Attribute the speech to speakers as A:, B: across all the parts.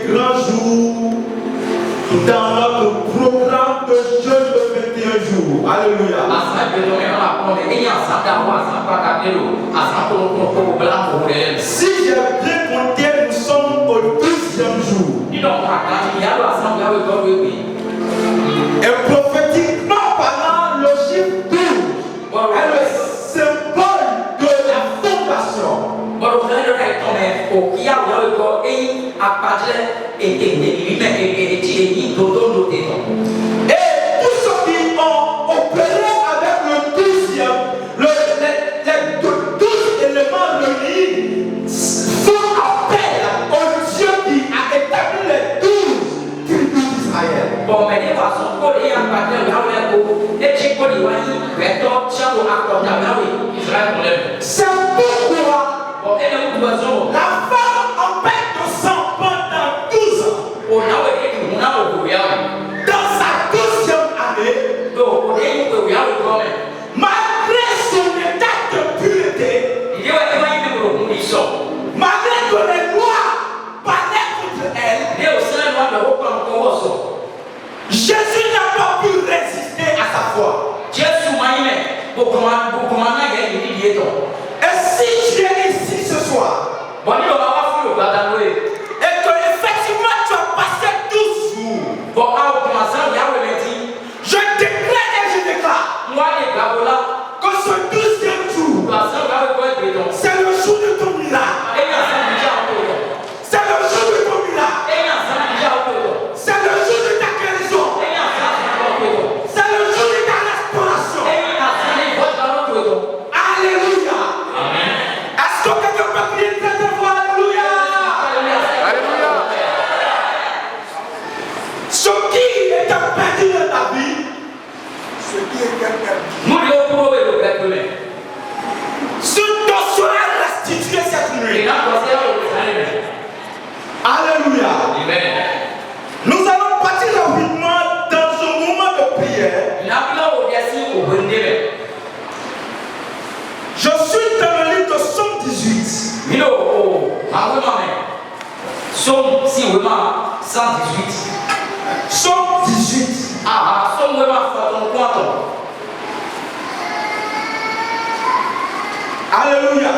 A: grands jours dans notre programme de jeûne de 21 jours. Alléluia. Si j'ai bien compté, nous sommes au 12e jour. Et prophétiquement parlant, le chiffre 12 est le symbole de la fondation. Et tous ceux qui ont opéré avec le 12e, les 12 éléments réunis font appel au Dieu qui a établi les 12 tribus d'Israël. C'est pourquoi la femme en perte de sang pendant 12 ans, dans sa 12e année, malgré son état de pureté, malgré que les lois parlaient contre elle, Jésus n'a pas pu résister à sa foi. Et si tu es ici ce soir, et que effectivement tu as passé 12 jours, je déclare et je déclare que ce 12e jour, c'est le jour de ton miracle. C'est le jour de ton miracle. C'est le jour de ta guérison. C'est le jour de ta restauration. Alléluia. Est-ce que quelqu'un peut crier très très fort? Alléluia.
B: Alléluia.
A: Ce qui est perdu dans ta vie, ce qui est perdu, ce dont sera restitué cette nuit. Alléluia. Nous allons partir rapidement dans un moment de prière. Je suis dans le livre de Somme 18. Somme 18. Alléluia.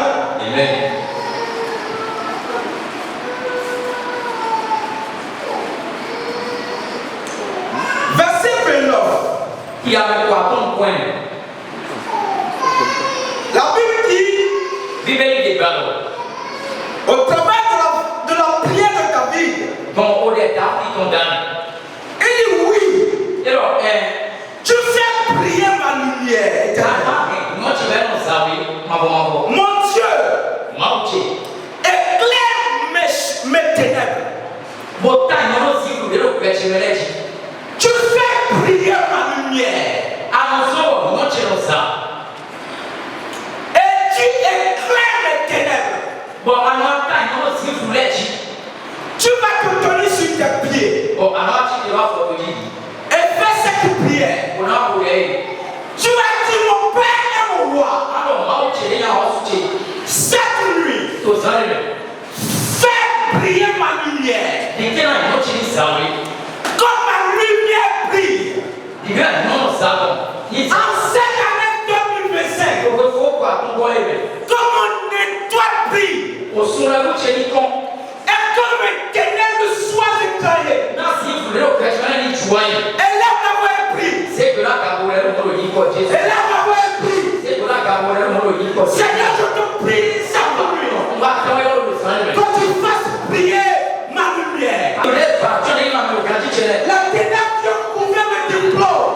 A: Verset 29. La Bible dit, au travers de la prière de David, il dit oui, tu fais prier ma lumière éternelle. Mon Dieu, éclaire mes ténèbres. Tu fais prier ma lumière. Et tu éclaires mes ténèbres. Tu vas te tenir sur tes pieds. Et fais cette prière. Tu vas dire mon Père et mon roi. Cette nuit, fais briller ma lumière. Comme ma lumière brille. En cette année 2025, comme mon étoile brille. Et que mes ténèbres soient éclairées. Et là, ma voix est prise. Et là, ma voix est prise. Seigneur, je te prie, cette nuit, que tu fasses briller ma lumière. La ténèbre qui ont couvert mes diplômes.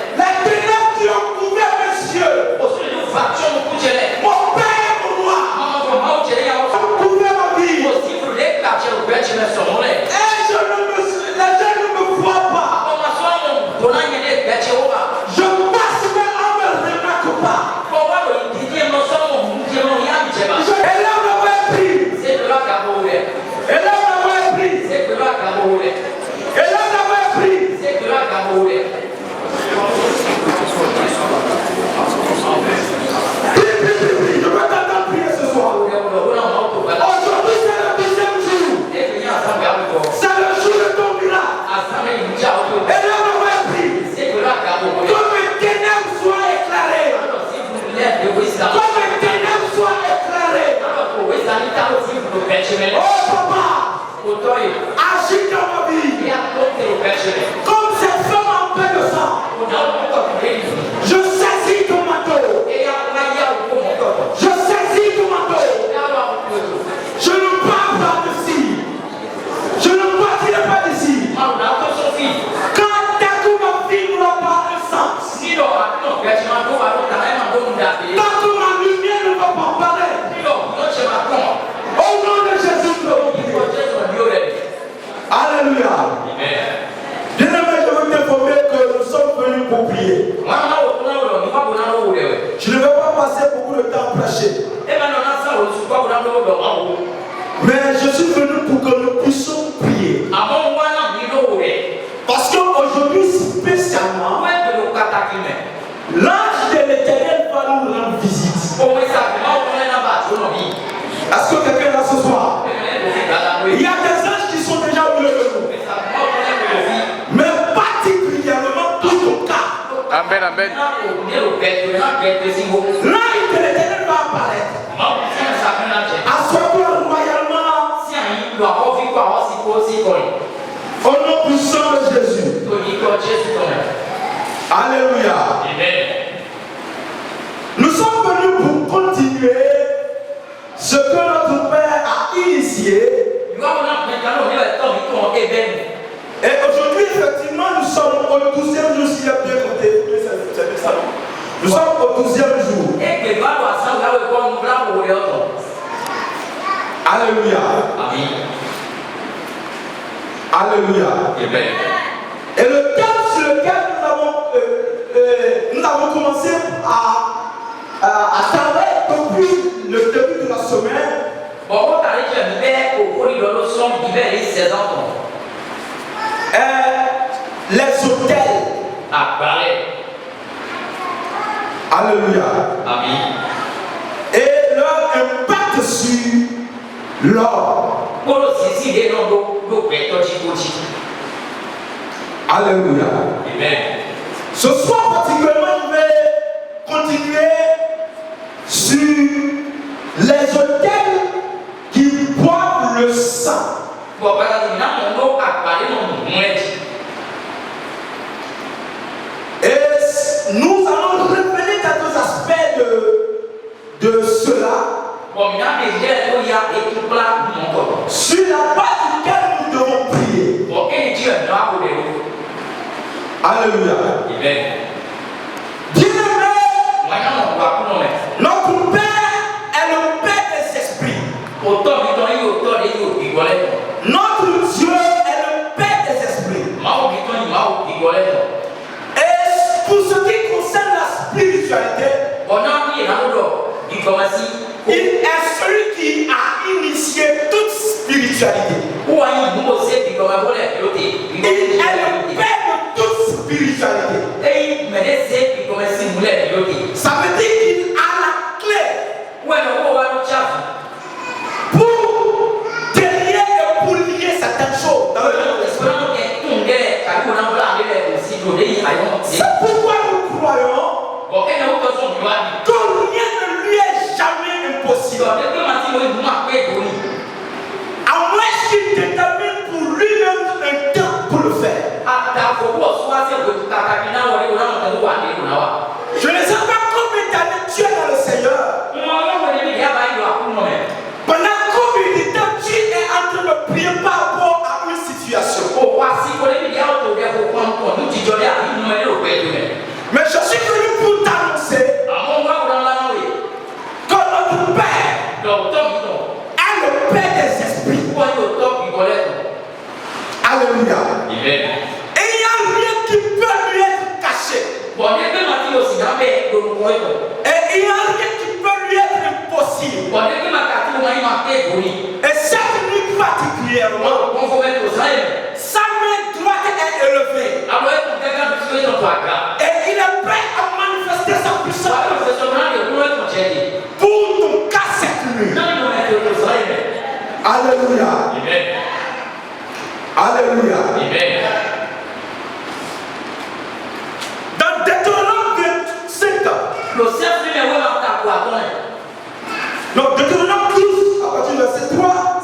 A: La ténèbre qui ont couvert mes yeux. Mon Père et mon roi. Ont couvert ma vie. Et je ne me agit dans ma vie. Comme cette femme en paix de sang. Je saisis ton manteau. Je saisis ton manteau. Je ne pars pas d'ici. Je ne partirai pas d'ici. Quand ta coup ma vie n'aura pas un sens. Tant que ma lumière ne va pas paraître. Au nom de Jésus. Alléluia. Bien-aimé, je veux t'informer que nous sommes venus pour prier. Je ne vais pas passer beaucoup de temps à prêcher. Mais je suis venu pour que nous puissions prier. Parce qu'aujourd'hui, spécialement, l'ange de l'Éternel va nous rendre visite. Est-ce que quelqu'un est là ce soir? Il y a des anges qui sont déjà au milieu de nous. Mais particulièrement pour ton cas.
B: Amen, amen.
A: L'ange de l'Éternel va apparaître. Assois-toi royalement. Au nom puissant de Jésus. Alléluia. Nous sommes venus pour continuer ce que notre Père a initié. Et aujourd'hui, effectivement, nous sommes au 12e jour, s'il y a bien compté. Nous sommes au 12e jour. Alléluia. Alléluia. Et le thème sur lequel nous avons commencé à travailler depuis le début de la semaine. Les hôtels. Alléluia. Et leur impact sur l'homme. Alléluia. Ce soir particulièrement, je vais continuer sur les hôtels qui boivent le sang. Et nous allons revenir à deux aspects de cela. Sur la base duquel nous devons prier. Alléluia. Bien-aimé, notre Père est le Père des esprits. Notre Dieu est le Père des esprits. Et pour ce qui concerne la spiritualité, il est celui qui a initié toute spiritualité. Il est le Père de toute spiritualité. Ça veut dire qu'il a la clé pour délier et pour lier certaines choses dans le monde. C'est pourquoi nous croyons que rien ne lui est jamais impossible. À moins qu'il détermine pour lui-même un temps pour le faire. Je ne sais pas combien d'années tu es dans le Seigneur. Pendant combien de temps tu es en train de prier par rapport à une situation. Mais je suis venu pour t'annoncer que notre Père est le Père des esprits. Alléluia. Et il n'y a rien qui peut lui être caché. Et il n'y a rien qui peut lui être impossible. Et cette nuit particulièrement, sa main droite est élevée. Et il est prêt à manifester sa puissance pour ton cas cette nuit. Alléluia. Alléluia. Dans Deutéronome 25, donc Deutéronome 12, à partir du verset 3,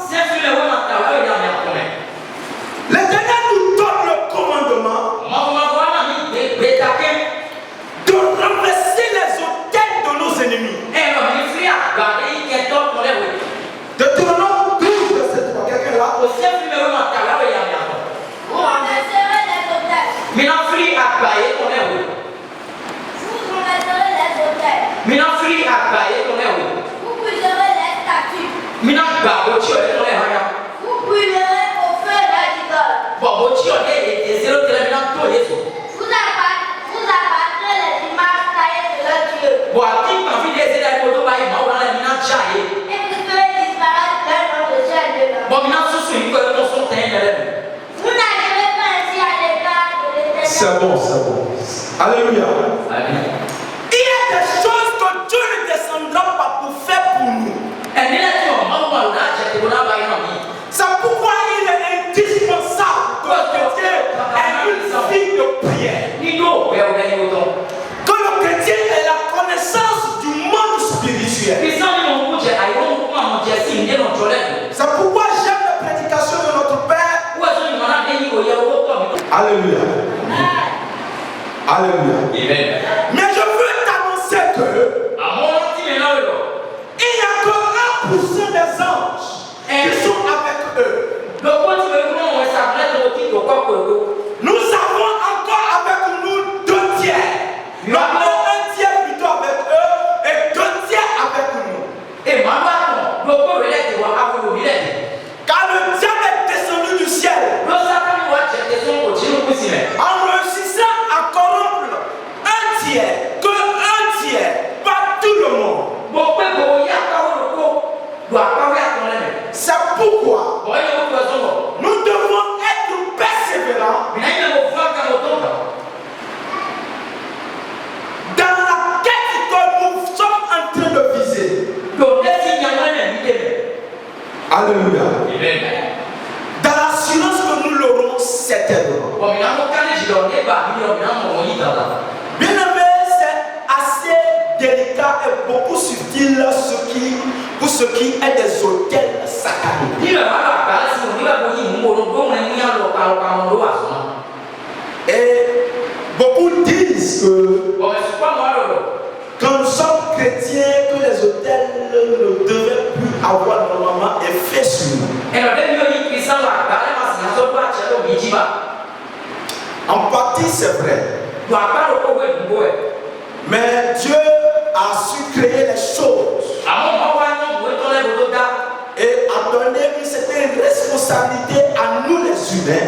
A: C'est bon, c'est bon. Alléluia. Il y a des choses que Dieu ne descendra pas pour faire pour nous. C'est pourquoi il est indispensable que Dieu ait une vie de prière. Que le chrétien ait la connaissance du monde spirituel. C'est pourquoi j'aime la prédication de notre Père. Alléluia. Alléluia. Amen. Mais je veux t'annoncer que il n'y a que 1% des anges qui sont avec eux. Nous avons encore avec nous 2 tiers. Donc un tiers plutôt avec eux et 2 tiers avec nous. Car le diable est descendu du ciel en réussissant à corrompre un tiers, que 1 tiers, pas tout le monde. C'est pourquoi nous devons être persévérants dans la quête que nous sommes en train de viser. Alléluia. Dans l'assurance que nous l'aurons certainement. Bien aimé, c'est assez délicat et beaucoup subtil pour ce qui est des autels sataniques. Et beaucoup disent que quand nous sommes chrétiens, que les autels ne devaient plus avoir normalement effet sur nous. En partie, c'est vrai. Mais Dieu a su créer les choses et a donné une certaine responsabilité à nous les humains.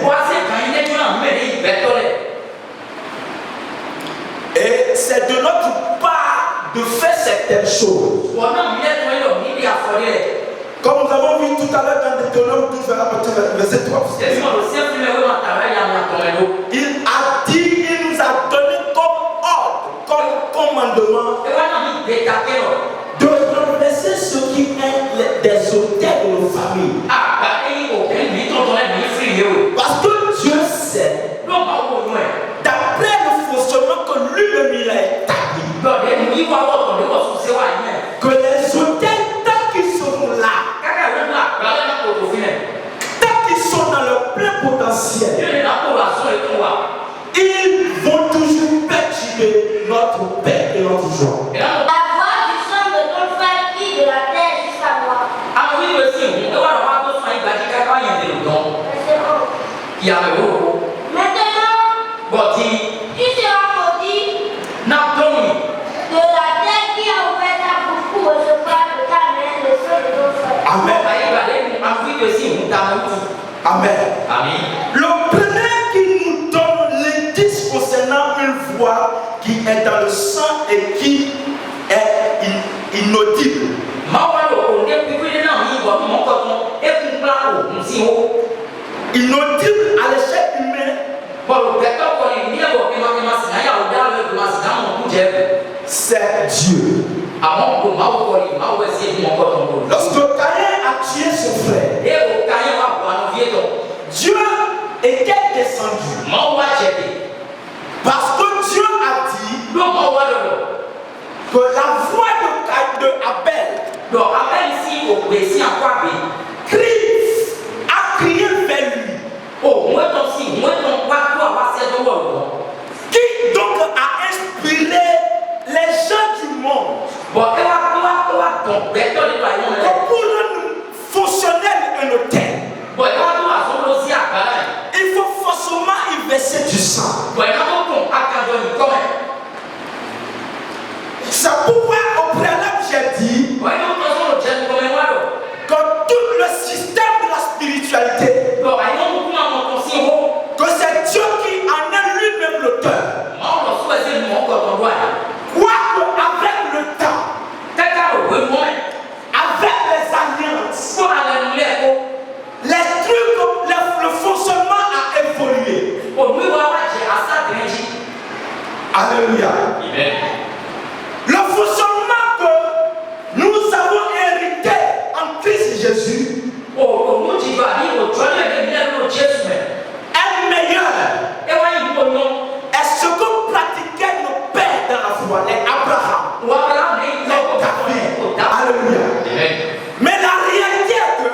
A: Et c'est de notre part de faire certaines choses. Comme nous avons vu tout à l'heure dans Deutéronome 12, verset 3. Il nous a donné comme ordre, comme commandement de renverser ce qui est des autels de nos familles. Parce que Dieu sait, d'après le fonctionnement que lui-même il a établi, que les autels, tant qu'ils seront là, tant qu'ils sont dans leur plein potentiel, ils vont toujours perturber notre paix et notre joie.
C: La voix du son de ton frère qui de la terre jusqu'à moi. Maintenant, tu seras maudit de la terre qui a ouvert ta bouche pour recevoir de ta main le son de ton frère.
A: Amen. Amen. Le premier qui nous donne l'indice concernant une voix qui est dans le sang et qui est inaudible. Inaudible à l'échelle humaine. C'est Dieu. Lorsque Caïn a tué son frère, Dieu était descendu. Parce que Dieu a dit que la voix de Abel a crié vers lui. Qui donc a inspiré les gens du monde pour rendre fonctionnel un hôtel. verser du sang. C'est pourquoi au préalable j'ai dit que tout le système de la spiritualité, que c'est Dieu qui en est lui-même l'auteur. Quoique avec le temps, avec les alliances, les trucs, le fonctionnement a évolué. Alléluia. Le fonctionnement que nous avons hérité en Christ Jésus est meilleur. Est ce que pratiquaient nos pères dans la foi, les Abraham, les David. Alléluia. Mais la réalité est que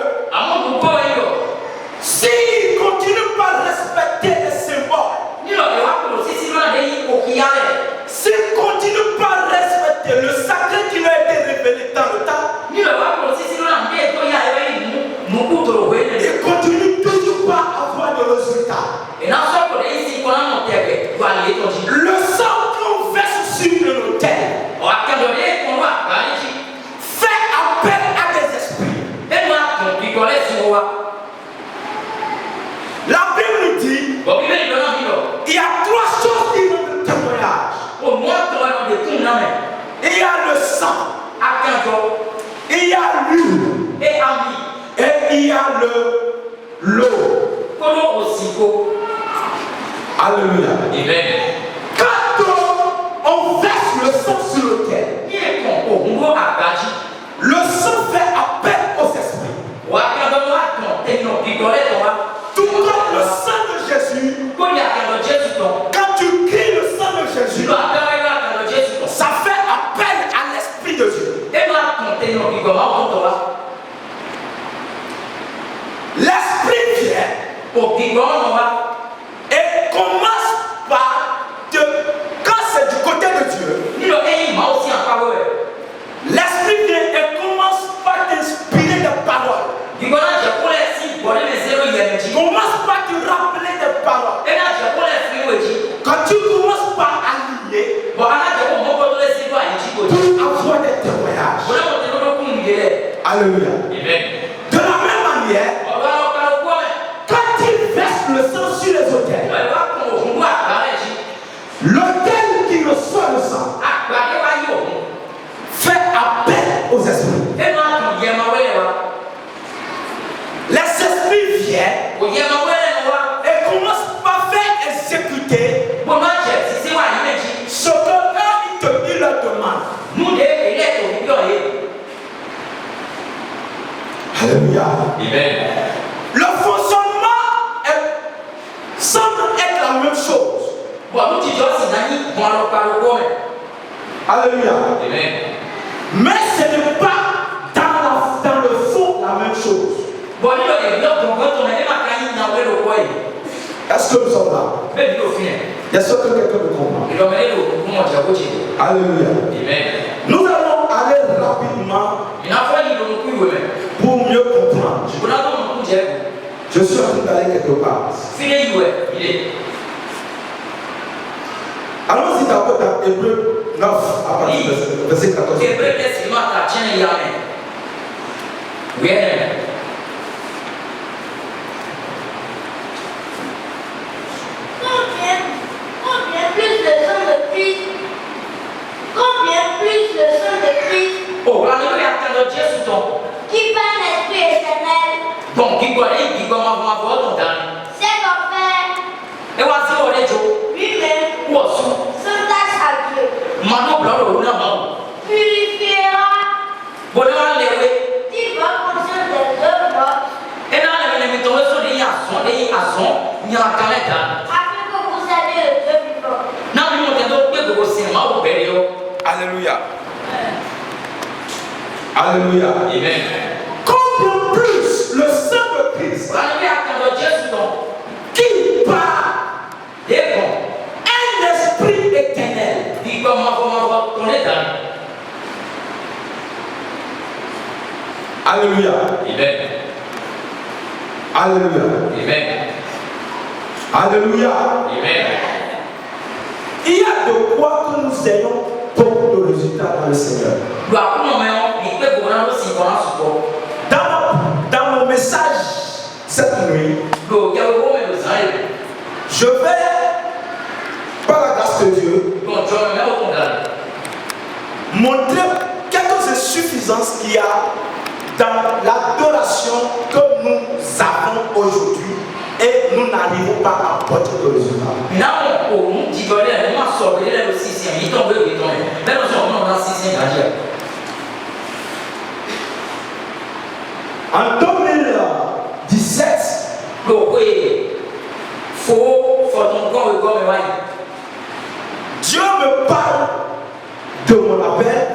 A: s'ils continuent pas à respecter les symboles, s'ils continuent pas à respecter le sacré qui leur a été révélé dans le temps, ils continuent toujours pas à avoir de résultats. Le sang qu'on verse sur l'autel fait appel à des esprits. La Bible dit il y a trois choses qui ont le témoignage. Il y a le sang, il y a l'huile et il y a l'eau. Alléluia. Quand on verse le sang sur l'autel, le sang fait appel aux esprits. Tout comme le sang de Jésus, quand tu cries le sang de Jésus, ça fait appel à l'Esprit de Dieu. L'Esprit vient et commence par quand c'est du côté de Dieu, l'Esprit vient et commence par t'inspirer des paroles. Commence par te rappeler des paroles. Quand tu commences par aligner pour avoir des témoignages. Alléluia. De la même manière, quand il verse le sang sur les autels, l'autel qui reçoit le sang fait appel aux esprits. Les esprits viennent et commencent par faire exécuter ce que il leur demande. Alléluia. Le fonctionnement semble être la même chose. Alléluia. Mais ce n'est pas dans le fond la même chose. Est-ce que nous sommes là? Est-ce que quelqu'un me comprend? Alléluia. Nous allons aller rapidement pour mieux comprendre. Je suis en train d'aller quelque part. Allons-y d'abord dans Hébreux 9 à partir du verset 14.
C: Combien plus le sang de Christ qui par l'Esprit éternel s'est offert lui-même sans tâche à Dieu, purifiera dit votre conscience des œuvres mortes, afin que vous saviez le Dieu vivant.
A: Alléluia. Alléluia. Amen. Combien plus le sang de Christ qui par un esprit éternel Alléluia.
B: Amen.
A: Alléluia.
B: Amen.
A: Alléluia.
B: Amen.
A: Il y a de quoi que nous ayons beaucoup de résultats dans le Seigneur. Dans mon message cette nuit, je vais, par la grâce de Dieu, montrer quelques insuffisances qu'il y a dans l'adoration que nous avons aujourd'hui et nous n'arrivons pas à porter de résultats. En 2017, Dieu me parle de mon appel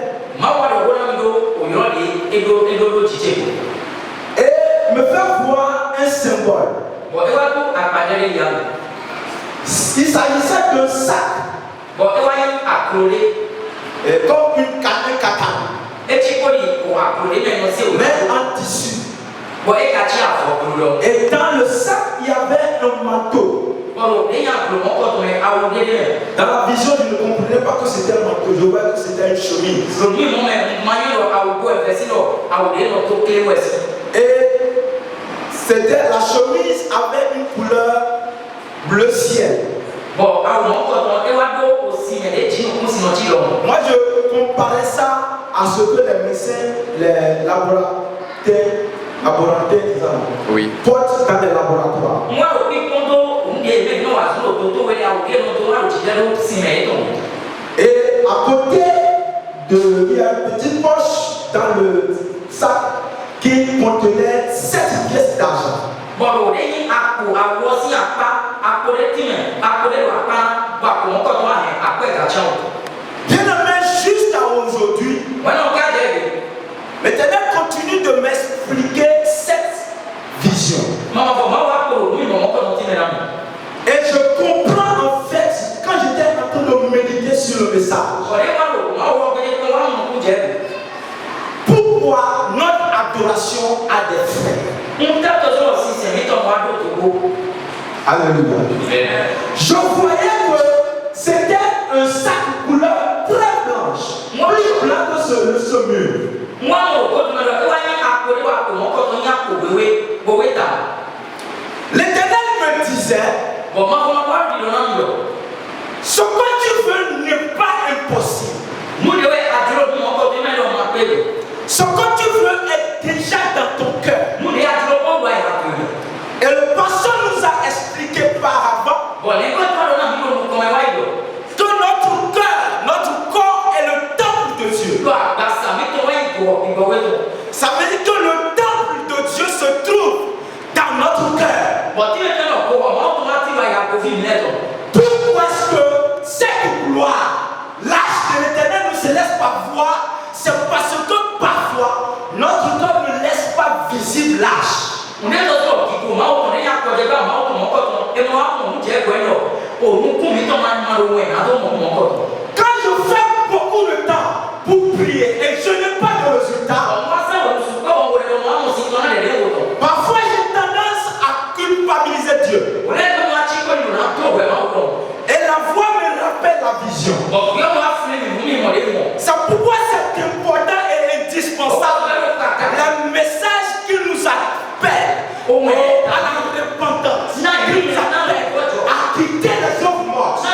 A: et me fait voir un symbole. Il s'agissait d'un sac comme un katana, mais en tissu. Et dans le sac, il y avait un manteau. Dans la vision, je ne comprenais pas que c'était un manteau, je voyais que c'était une chemise. Et c'était la chemise avait une couleur bleu ciel. Moi, je comparais ça à ce que les médecins, les laboratoires,
B: Oui.
A: portent dans les laboratoires. Et à côté il y a une petite poche dans le sac qui contenait 7 pièces d'argent. Bien aimé, jusqu'à aujourd'hui, l'Éternel continue de m'expliquer cette vision. Et je comprends en fait quand j'étais en train de méditer sur le message. Pourquoi notre adoration a des frères? Alléluia. Je voyais que c'était un sac couleur très blanche, plus blanc que ce mur. L'Éternel me disait, ce que tu veux n'est pas impossible. Ce que tu veux est déjà dans ton cœur. Et le pasteur nous a expliqué par avant que notre cœur, notre corps est le temple de Dieu. Ça veut dire que le temple de Dieu se trouve dans notre cœur. Pourquoi est-ce que cette gloire, l'âge de l'Éternel ne se laisse pas voir? C'est parce que parfois notre cœur ne laisse pas visible l'âge. Quand je fais beaucoup de temps pour prier et je n'ai pas de résultat, parfois j'ai tendance à culpabiliser Dieu. Et la voix me rappelle la vision. C'est pourquoi c'est important et indispensable. Le message qui nous appelle à la repentance, qui nous appelle à quitter les œuvres mortes.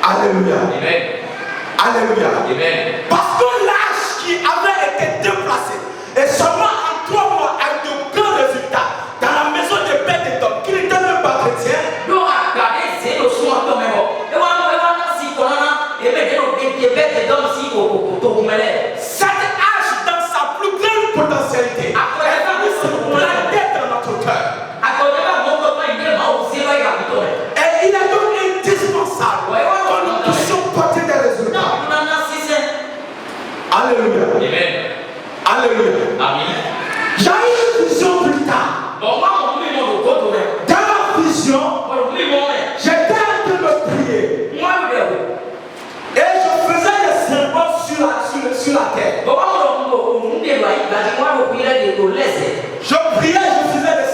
A: Alléluia.
B: Amen.
A: Alléluia.
B: Amen.
A: Parce que l'âge qui avait été déplacé et seulement en 3 mois avec de grands résultats dans la maison de Père et d'homme qui n'était même pas chrétien. Cet âge dans sa plus grande potentialité est planté dans notre cœur. Et il est donc indispensable que nous puissions porter des résultats. Alléluia.
B: Amen.
A: Alléluia.
B: Amen.
A: J'ai eu une vision plus tard. Dans la vision, j'étais en train de prier. Et je faisais des symboles sur la terre. Je priais, je faisais des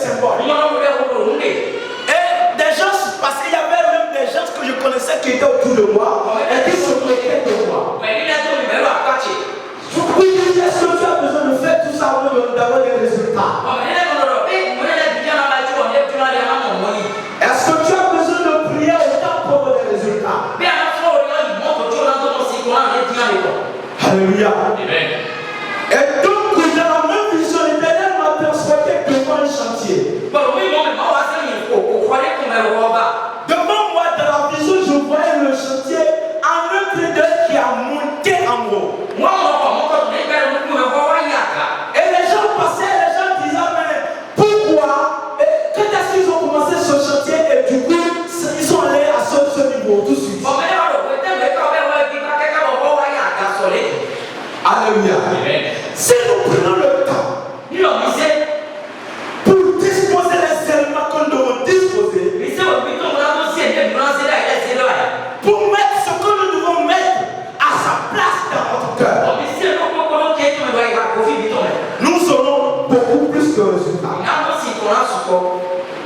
A: plus de résultats.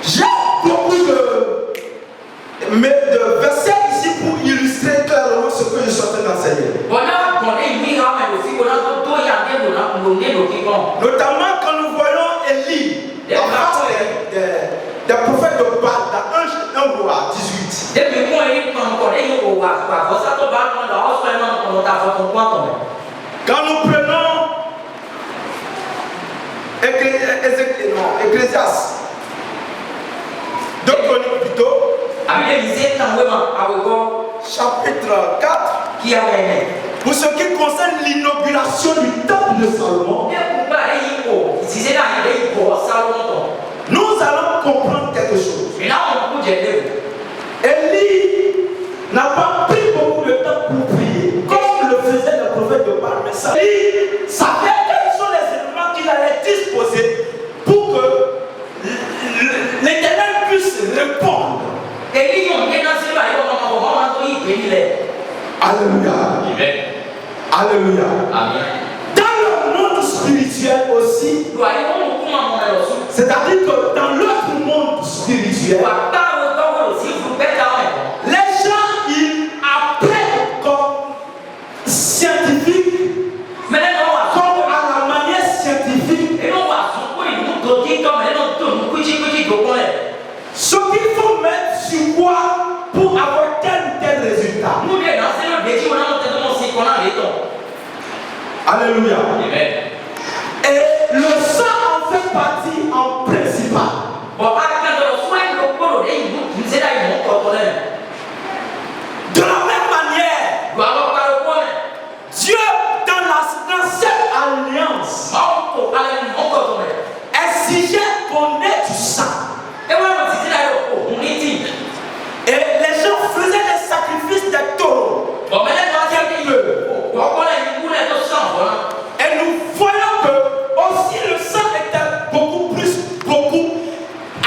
A: J'ai beaucoup de versets ici pour illustrer clairement ce que je suis en train d'enseigner. Notamment quand nous voyons Élie, des prophètes de Baal dans 1 roi 18. Quand nous prenons Ecclésiaste, 2 Chroniques plutôt, chapitre 4, pour ce qui concerne l'inauguration du temple de Salomon, nous allons comprendre quelque chose. Élie n'a pas pris beaucoup de temps pour prier, comme le faisait le prophète de Baal, mais ça savait quels sont les éléments qu'il allait disposer pour que l'Éternel puisse répondre. Alléluia. Alléluia. Dans le monde spirituel aussi, c'est-à-dire que dans l'autre monde spirituel, les gens ils apprennent comme scientifique, comme à la manière scientifique, ce qu'il faut mettre sur quoi pour avoir tel ou tel résultat. Alléluia. Et le sang en fait partie en principal. De la même manière, Dieu dans cette alliance exigeait qu'on ait du sang. Et les gens faisaient des sacrifices de taureaux. Et nous voyons que aussi le sang était beaucoup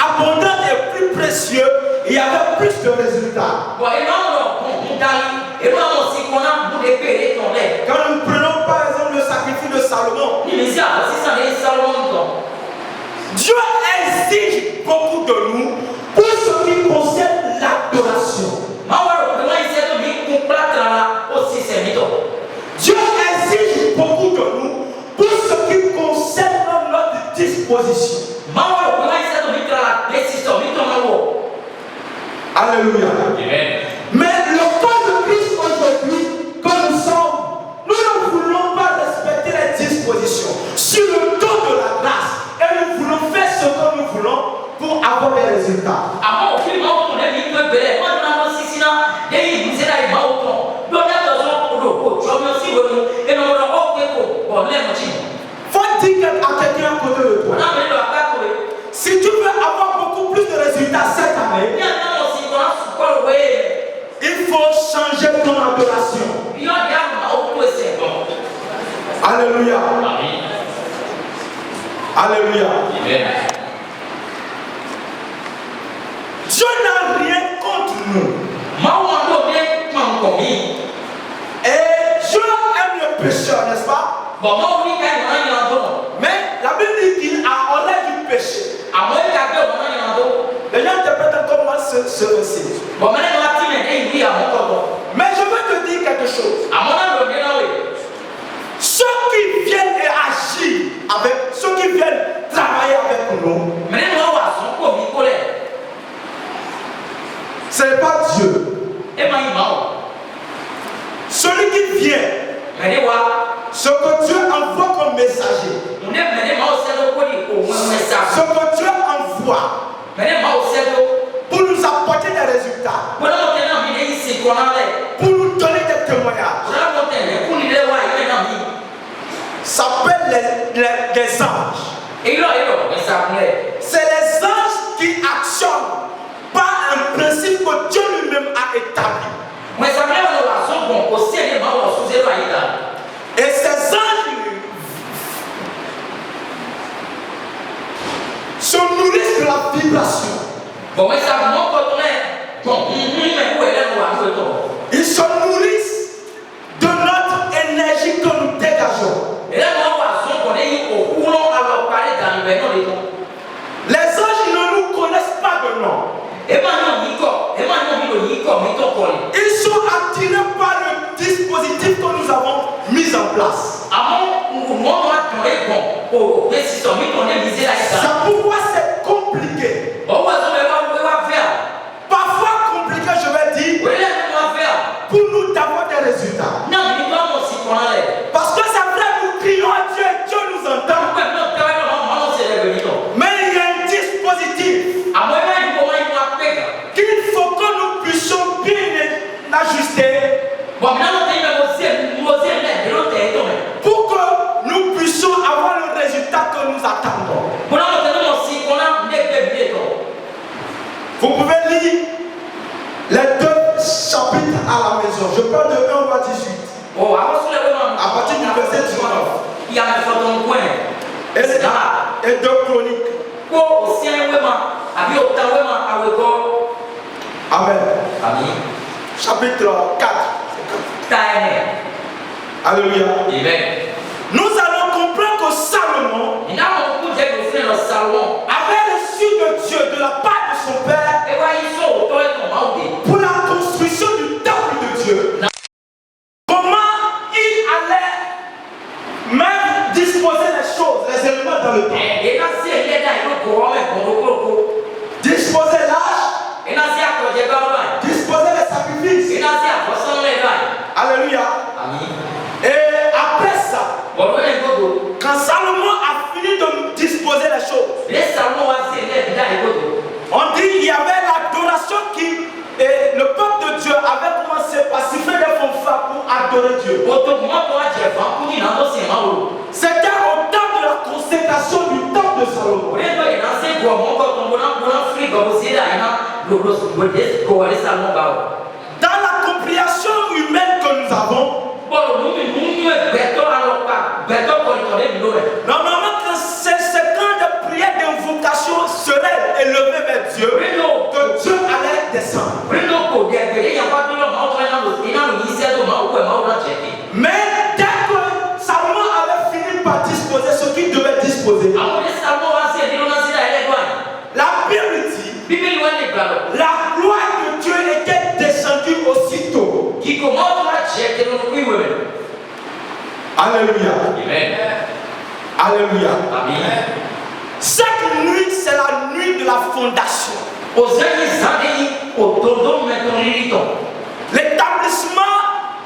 A: abondant et plus précieux. Il y avait plus de résultats. Quand nous prenons par exemple le sacrifice de Salomon, Dieu exige beaucoup de nous pour ce qui concerne l'adoration. Dieu exige beaucoup de nous pour ce qui concerne notre disposition. Alléluia. Mais le corps de Christ aujourd'hui, comme nous sommes, nous ne voulons pas respecter les dispositions sur le dos de la grâce et nous voulons faire ce que nous voulons pour avoir des résultats. Faut dire à quelqu'un à côté de toi, si tu veux avoir beaucoup plus de résultats cette année, il faut changer ton adoration. Alléluia. Alléluia. Dieu n'a rien contre nous. Et Dieu aime le pécheur, n'est-ce pas? Mais la Bible dit qu'il a horreur du péché. Les gens interprètent encore mal ce verset. Mais je veux te dire quelque chose. Ceux qui viennent et agir avec, ceux qui viennent travailler avec nous, ce n'est pas Dieu. Celui qui vient, ce que Dieu envoie comme messager, ce que Dieu envoie pour nous apporter des résultats, pour nous donner des témoignages, s'appelle les anges. C'est les anges qui actionnent par un principe que Dieu lui-même a établi. Et ces anges se nourrissent de la vibration. Ils se nourrissent de notre énergie que nous dégageons. Ils sont attirés par le dispositif que nous avons mis en place. C'est pourquoi c'est compliqué. Parfois compliqué, je vais dire, pour nous d'avoir des résultats. Parce que c'est vrai, nous crions à Dieu et Dieu nous entend. Mais il y a un dispositif qu'il faut que nous puissions bien ajuster pour que nous puissions avoir le résultat que nous attendons. Vous pouvez lire les 2 chapitres à la maison. Je parle de 1 à 18. À partir du verset 19. Et 2 Chroniques. Amen. Chapitre 4. Alléluia. Nous allons comprendre que Salomon avait reçu de Dieu, de la part de son père, pour la construction du temple de Dieu. Comment il allait même disposer les choses, les éléments dans le temple. Disposer l'âge, disposer les sacrifices. Alléluia. Et après ça, quand Salomon a fini de disposer les choses, on dit qu'il y avait l'adoration qui, et le peuple de Dieu avait commencé par siffler des fanfares pour adorer Dieu. C'était au temps de la consécration du temple de Salomon. Dans la compréhension humaine que nous avons, normalement quand ces camps de prière d'invocation seraient élevés vers Dieu, que Dieu allait descendre. Mais dès que Salomon avait fini par disposer ce qu'il devait disposer, la Bible dit, la gloire de Dieu était descendue aussitôt. Alléluia. Alléluia. Cette nuit, c'est la nuit de la fondation. L'établissement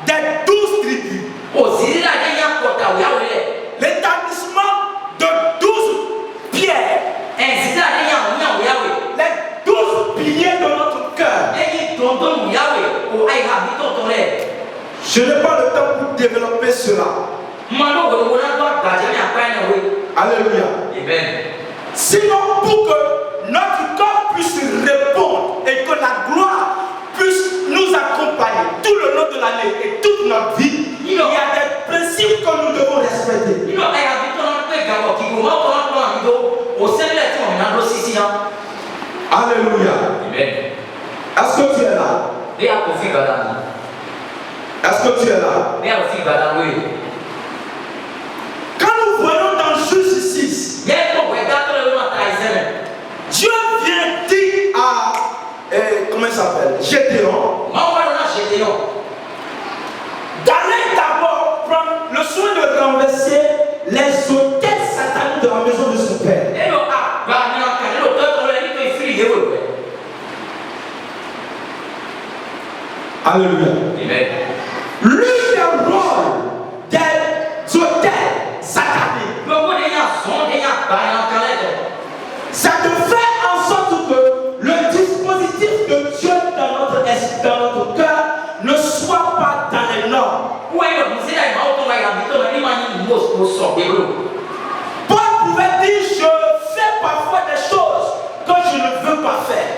A: des 12 tribus. L'établissement de 12 pierres. Les 12 piliers de notre cœur. Je n'ai pas le temps pour développer cela. Alléluia. Sinon, pour que notre corps puisse répondre et que la gloire puisse nous accompagner tout le long de l'année et toute notre vie, il y a des principes que nous devons respecter. Alléluia. Est-ce que tu es là? Est-ce que tu es là? Quand nous voyons dans Juge 6, Dieu vient dire à comment il s'appelle? Gédéon d'aller d'abord prendre le soin de renverser les autels sataniques de la maison de son père. Alléluia. Lui, le rôle des autels sataniques, ça te fait en sorte que le dispositif de Dieu dans notre cœur ne soit pas dans les normes. Paul pouvait dire, je fais parfois des choses que je ne veux pas faire.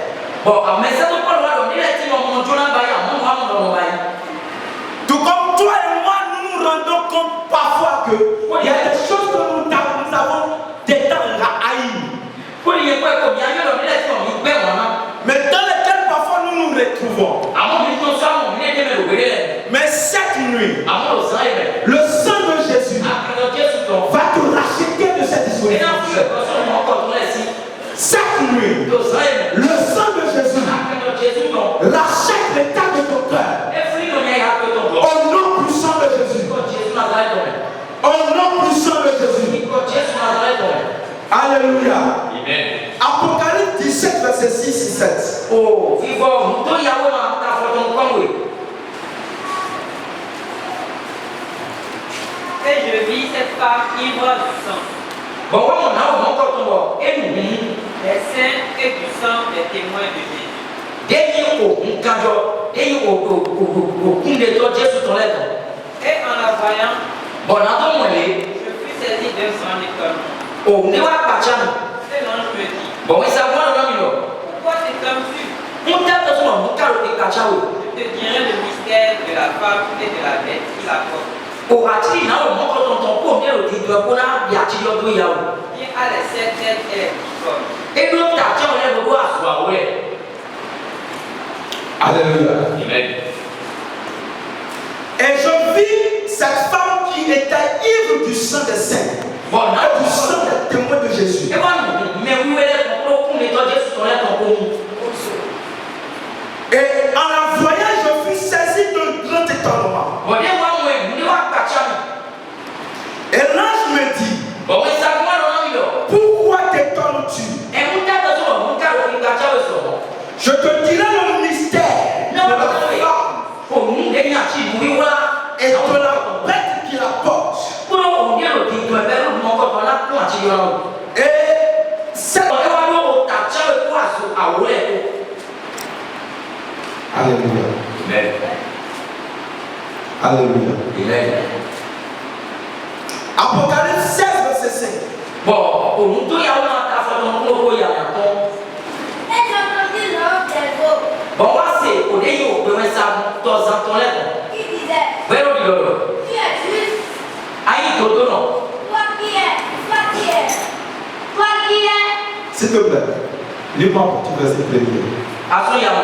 A: Tout comme toi et moi, nous nous rendons compte parfois que il y a des choses que nous avons des temps à haïr. Mais dans lesquelles parfois nous nous retrouvons. Mais cette nuit, le sang de Jésus va te racheter de cette disposition. Cette nuit, le sang de Jésus Alléluia.
B: Amen.
A: Apocalypse 17, verset 6 et 7.
D: Oh, vivant, nous Yahweh m'a fait ton congrès.
E: Et je vis cette femme ivre du sang.
D: Bon, on a encore ton bord. Et nous,
E: Les saints et du sang des témoins de Jésus.
D: dernier au canjo, dernier au coup de toi, Jésus ton lettre.
E: Et en la voyant,
D: Bon, là, on est.
E: je fus saisi d'un grand étonnement.
D: Oh, on est à Pacham.
E: Et l'ange me dit,
D: Bon, oui, ça va, on a mis là.
E: pourquoi t'étonnes-tu?
D: On tape sur mon carreau de Pachao.
E: Je te dirai le mystère de la femme et de la bête qui la porte.
D: Au ratili, là, on montre ton pot, mais au titre, on a bien tiré au yao.
E: Qui a les 7 têtes et les 10 cornes.
D: Et l'autre, t'as tiré, on lève le doigt, soit, ouais.
A: Alléluia.
B: Amen.
A: Et je vis cette femme qui était ivre du sang des saints.
D: Bon, là,
A: Du sang des témoins de Jésus.
D: et moi, mais oui, elle est ton pot, pour nettoyer Jésus ton lettre, ton pot.
A: Et en la voyant, je fus saisi d'un grand étonnement.
D: Bon, bien, moi, on est à Pacham.
A: Et l'ange me dit,
D: Bon, oui, ça va, on a mis là.
A: pourquoi t'étonnes-tu?
D: Et mon tape sur mon carreau de Pachao, soit.
A: Je te dirai le mystère
D: Non,
A: de la
D: non, non,
A: femme
D: oh, nous, les gars, oui, voilà.
A: et de la bête qui la porte.
D: Pour nous, on est au titre, mais nous, mon corps, on a point à tirer.
A: Et cette... Alléluia.
B: Amen.
A: Alléluia.
D: Amen.
A: Apocalypse 16, verset 5.
D: Bon, pour nous, il y a un affaire, il y a un
C: Et j'entendis l'ange des eaux
D: bon, moi, c'est au début, on peut mettre ça dans ton lettre.
C: qui disait,
D: Où est le bidon?
C: tu es juste,
D: Aïe, Toto, non.
C: toi qui es, toi qui es.
A: S'il te plaît, lis-moi pour tout verset premier.
D: À son yama,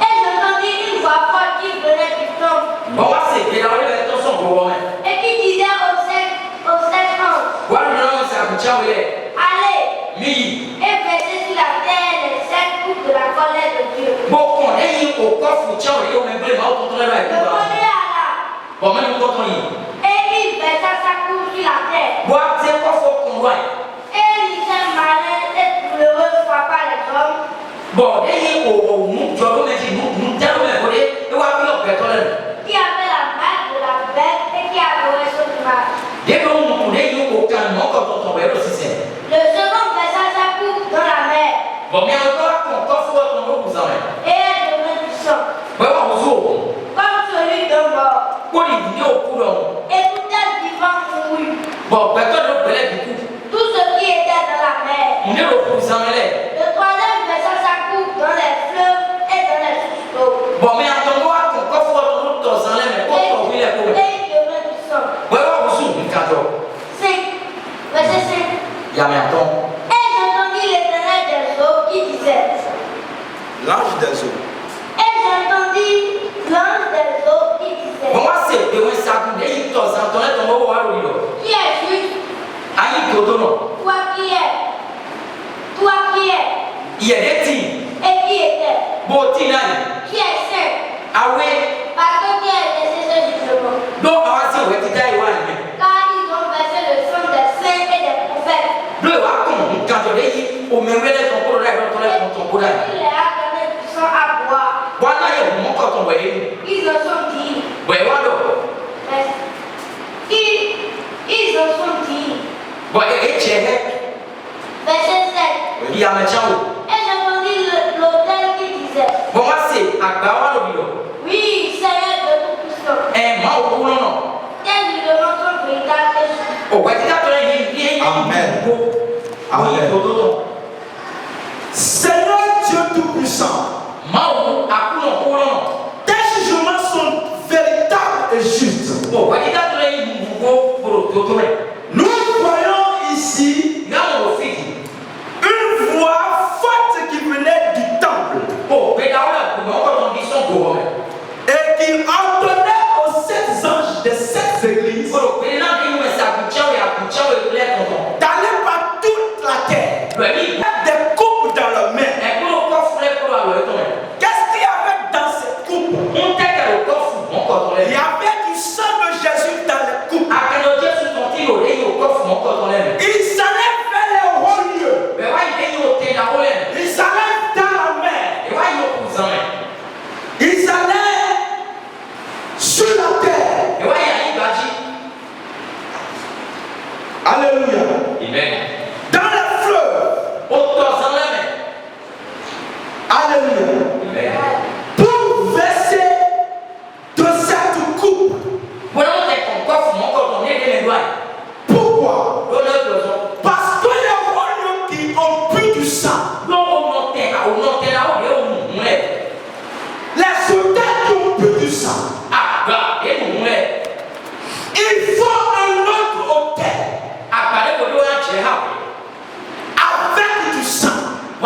C: Et j'entendis une voix forte qui venait du trône
D: bon, moi, c'est que là, on est dans son gros moment.
C: et qui disait aux sept anges,
D: Voilà, le nom, c'est à Boucha, où il est.
C: allez
D: Mi.
C: et versez sur la terre les 7 coupes de la colère de Dieu.
D: Bon, on est ici au coffre, tiens, on est au même blé, mais on tourne là, et
C: Le
D: tout.
C: premier alla
D: Bon, même nous, quand on y
C: et il versa sa coupe sur la terre.
D: bon, c'est quoi, faut qu'on voit.
C: Et l'Israël malin et douloureux frappa les hommes
D: Bon, et il au nous, tu vas me dire, nous, t'as le même volet, et on va plus en faire ton lettre.
C: qui avait la marque de la bête et qui adorait son image.
D: Dès que nous, on est ici au canon, quand on tombe, aussi c'est.
C: Le second versa sa coupe dans la mer
D: Bon, mais encore, ton coffre, ton eau, vous en êtes.
C: et elle devint du sang,
D: Ouais, on joue.
C: comme celui d'un mort.
D: Quoi, il dit au courant.
C: Et tout être vivant mourut.
D: Bon, personne ne peut l'être du coup.
C: Tout ce qui était dans la mer.
D: On est au coup, vous en êtes.
C: Le troisième versa sa coupe dans les fleuves et dans les sources d'eau.
D: Bon, mais attends-moi, ton coffre, ton eau, ton sang, mais quoi, ton vie, les problèmes.
C: Et il devint du sang.
D: Ouais, on joue, une cadeau.
C: 5. Verset 5.
D: Il y a mais attends.
C: Et j'entendis l'Éternel des eaux qui disait.
A: L'ange des eaux.
C: Et j'entendis l'ange des eaux qui disait.
D: Bon, moi, c'est de un sac, mais il t'en sent, ton est ton eau, on va
C: Qui est juste,
D: aïe, Toto, non.
C: toi qui es. Toi qui es.
D: Il y a des petits.
C: Et qui était.
D: Bon, Tina,
C: Qui est saint.
D: ah ouais.
C: Parce que qui est laissé ce jugement.
D: Donc, on va dire, ouais, tu t'as eu un.
C: Car ils ont versé le sang des saints et des prophètes.
D: Le wa kon quand on est au même relais ton cours là ton là ton cours là.
C: Il les a donné du sang à boire.
D: Voilà yo mon quand on voyait.
C: Ils en sont dit.
D: Ouais voilà.
C: Ils en sont dit.
D: Bon et tiens.
C: Verset 7.
D: Il y a un chao.
C: Et j'entendis l'autel qui disait.
D: Bon moi c'est agbawa lo bilo.
C: Oui, Seigneur de tout puissant.
D: Eh ma o kuno no.
C: Quel jugement sont véritables.
D: O wa ti ta to ni.
A: Amen.
D: Amen.
A: Seigneur Dieu Tout-Puissant,
D: Ma o akuno kuno no.
A: tes jugements sont véritables et justes.
D: O wa ti ta to ni go pro to to.
A: Nous voyons ici
D: Na mo fiti.
A: une voix forte qui venait du temple
D: O pe da wala ko ko ton di son go.
A: et qui ordonnait aux 7 anges des 7 églises
D: O pe na ki mo sa ku chao ya ku chao e le ton.
A: d'aller par toute la terre,
D: Le mi
A: des coupes dans leurs mains.
D: e ko ko fure ko lo to.
A: Qu'est-ce qu'il y avait dans ces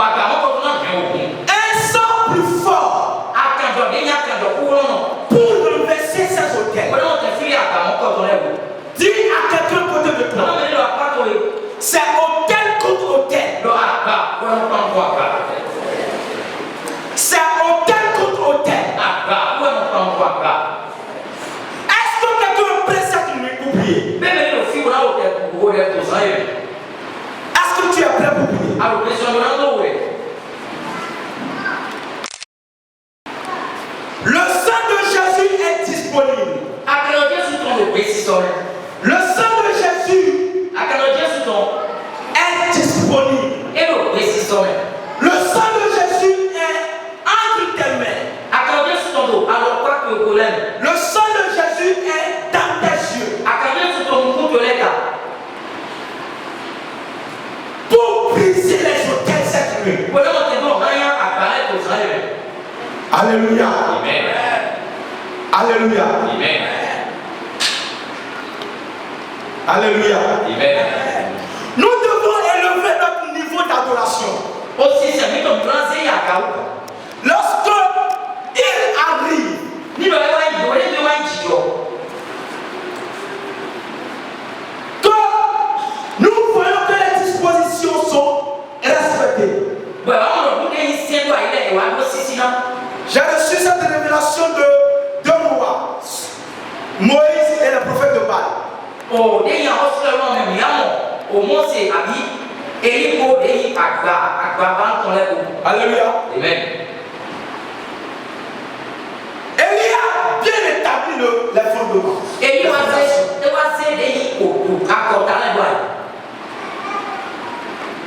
A: Un sang plus fort pour renverser ces hôtels. Dis à quelqu'un côté de toi. C'est hôtel contre hôtel. C'est hôtel contre hôtel. Est-ce que quelqu'un est prêt cette nuit pour prier? Est-ce que tu es prêt pour prier? Le sang de Jésus est disponible. Le sang de Jésus est disponible. Le sang de Jésus est entre tes mains. Le sang de Jésus est dans tes yeux. Pour briser les hôtels cette nuit. Alléluia. Alléluia. Alléluia. Nous devons élever notre niveau d'adoration. Lorsque il arrive, que nous voyons que les dispositions sont respectées. J'ai reçu cette révélation de deux rois, Moïse et le prophète de Baal. Alléluia.
D: Amen.
A: Élie a bien établi les fondements.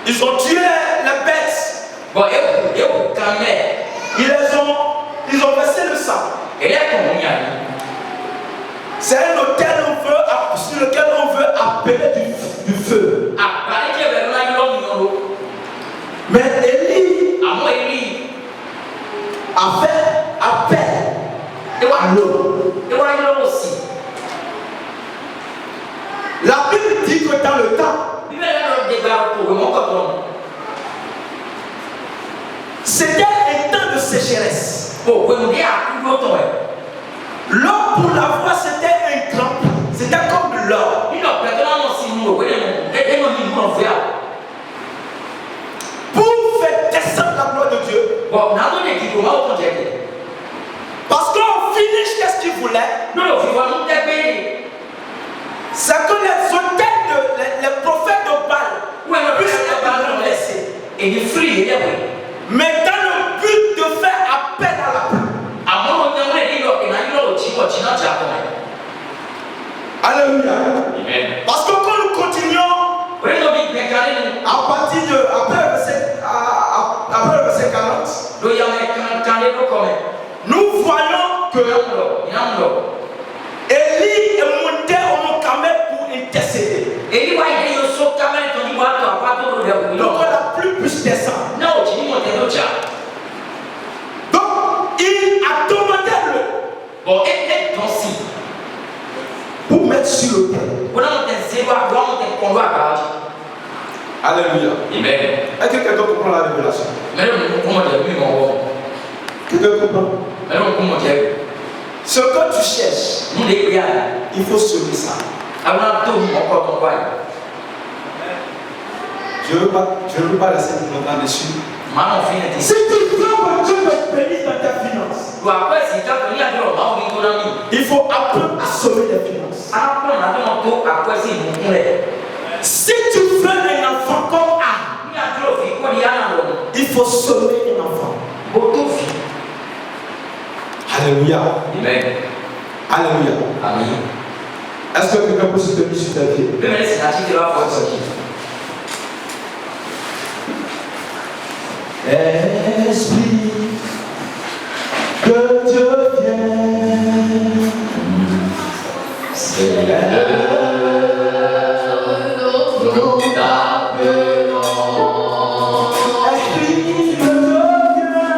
A: Ils ont tué les bêtes. Ils ont versé le sang. C'est un hôtel sur lequel on veut appeler du feu. Mais Élie a fait appel à l'eau. La Bible dit que dans le temps, c'était un temps de sécheresse. L'eau pour l'avoir, c'était un grand. C'était comme de l'or. Pour faire descendre la gloire de Dieu. Parce qu'au finish, qu'est-ce qu'il voulait? C'est que les hôtels, les prophètes de Baal puissent être renversés. Mais dans le but de faire appel à la pluie. Alléluia. Parce que quand nous continuons, à partir de après le verset 40, nous voyons que Élie est monté au camel pour intercéder. Donc la pluie puisse descendre. Donc il a demandé l'eau pour mettre sur le terre. Alléluia. Est-ce que quelqu'un comprend la révélation? Quelqu'un comprend? Ce que tu cherches, il faut semer ça. Je ne veux pas laisser mon temps dessus. Si tu veux que Dieu te bénisse dans ta finance, il faut apprendre à semer les finances. Si tu veux un enfant comme Anne, il faut semer un enfant. Alléluia. Alléluia. Est-ce que quelqu'un peut se tenir sur ta pied? Esprit de Dieu vient, Seigneur, nous t'appelons. Esprit de Dieu vient.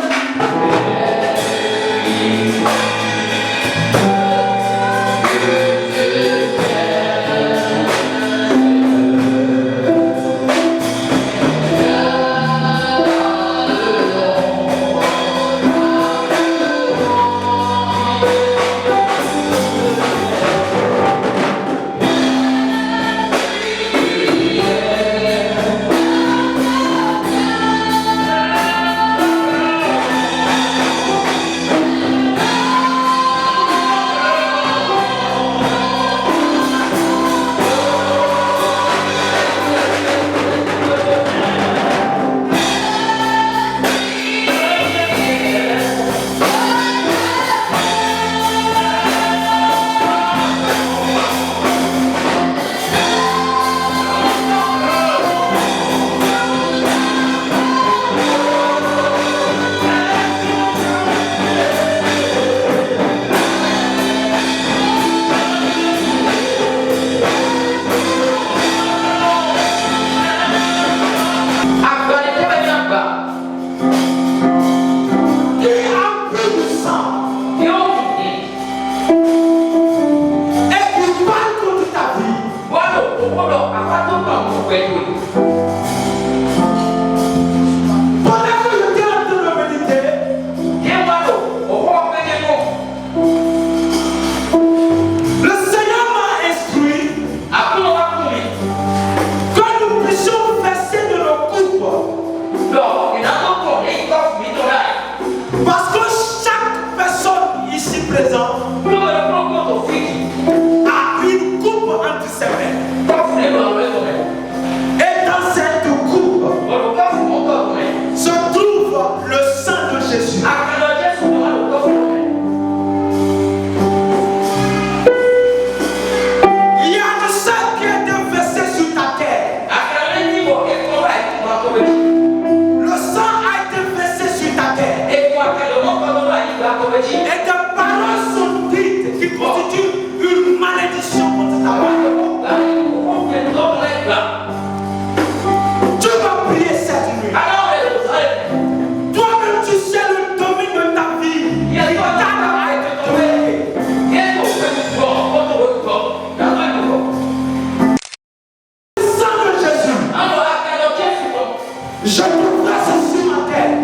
A: Je confesse sur ma tête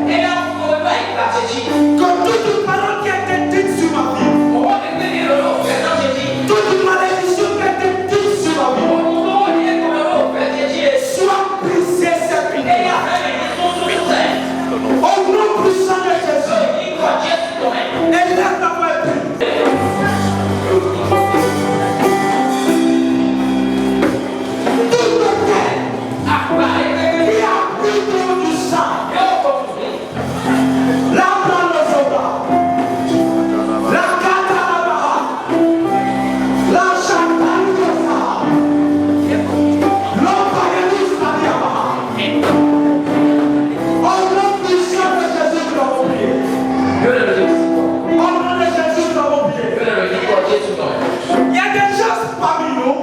A: que toute parole qui a été dite sur ma vie, toute malédiction qui a été dite sur ma vie, soit brisée cette nuit. Au nom puissant de Jésus, élève ta voix et prie. Toute terre qui a pris du sang, la prendre le soldat, la catarabaha, la chantaliosa, l'ompaïlis adiabaha. Au nom puissant de Jésus, nous l'avons prié. Au nom de Jésus, nous l'avons prié. Il y a des gens parmi nous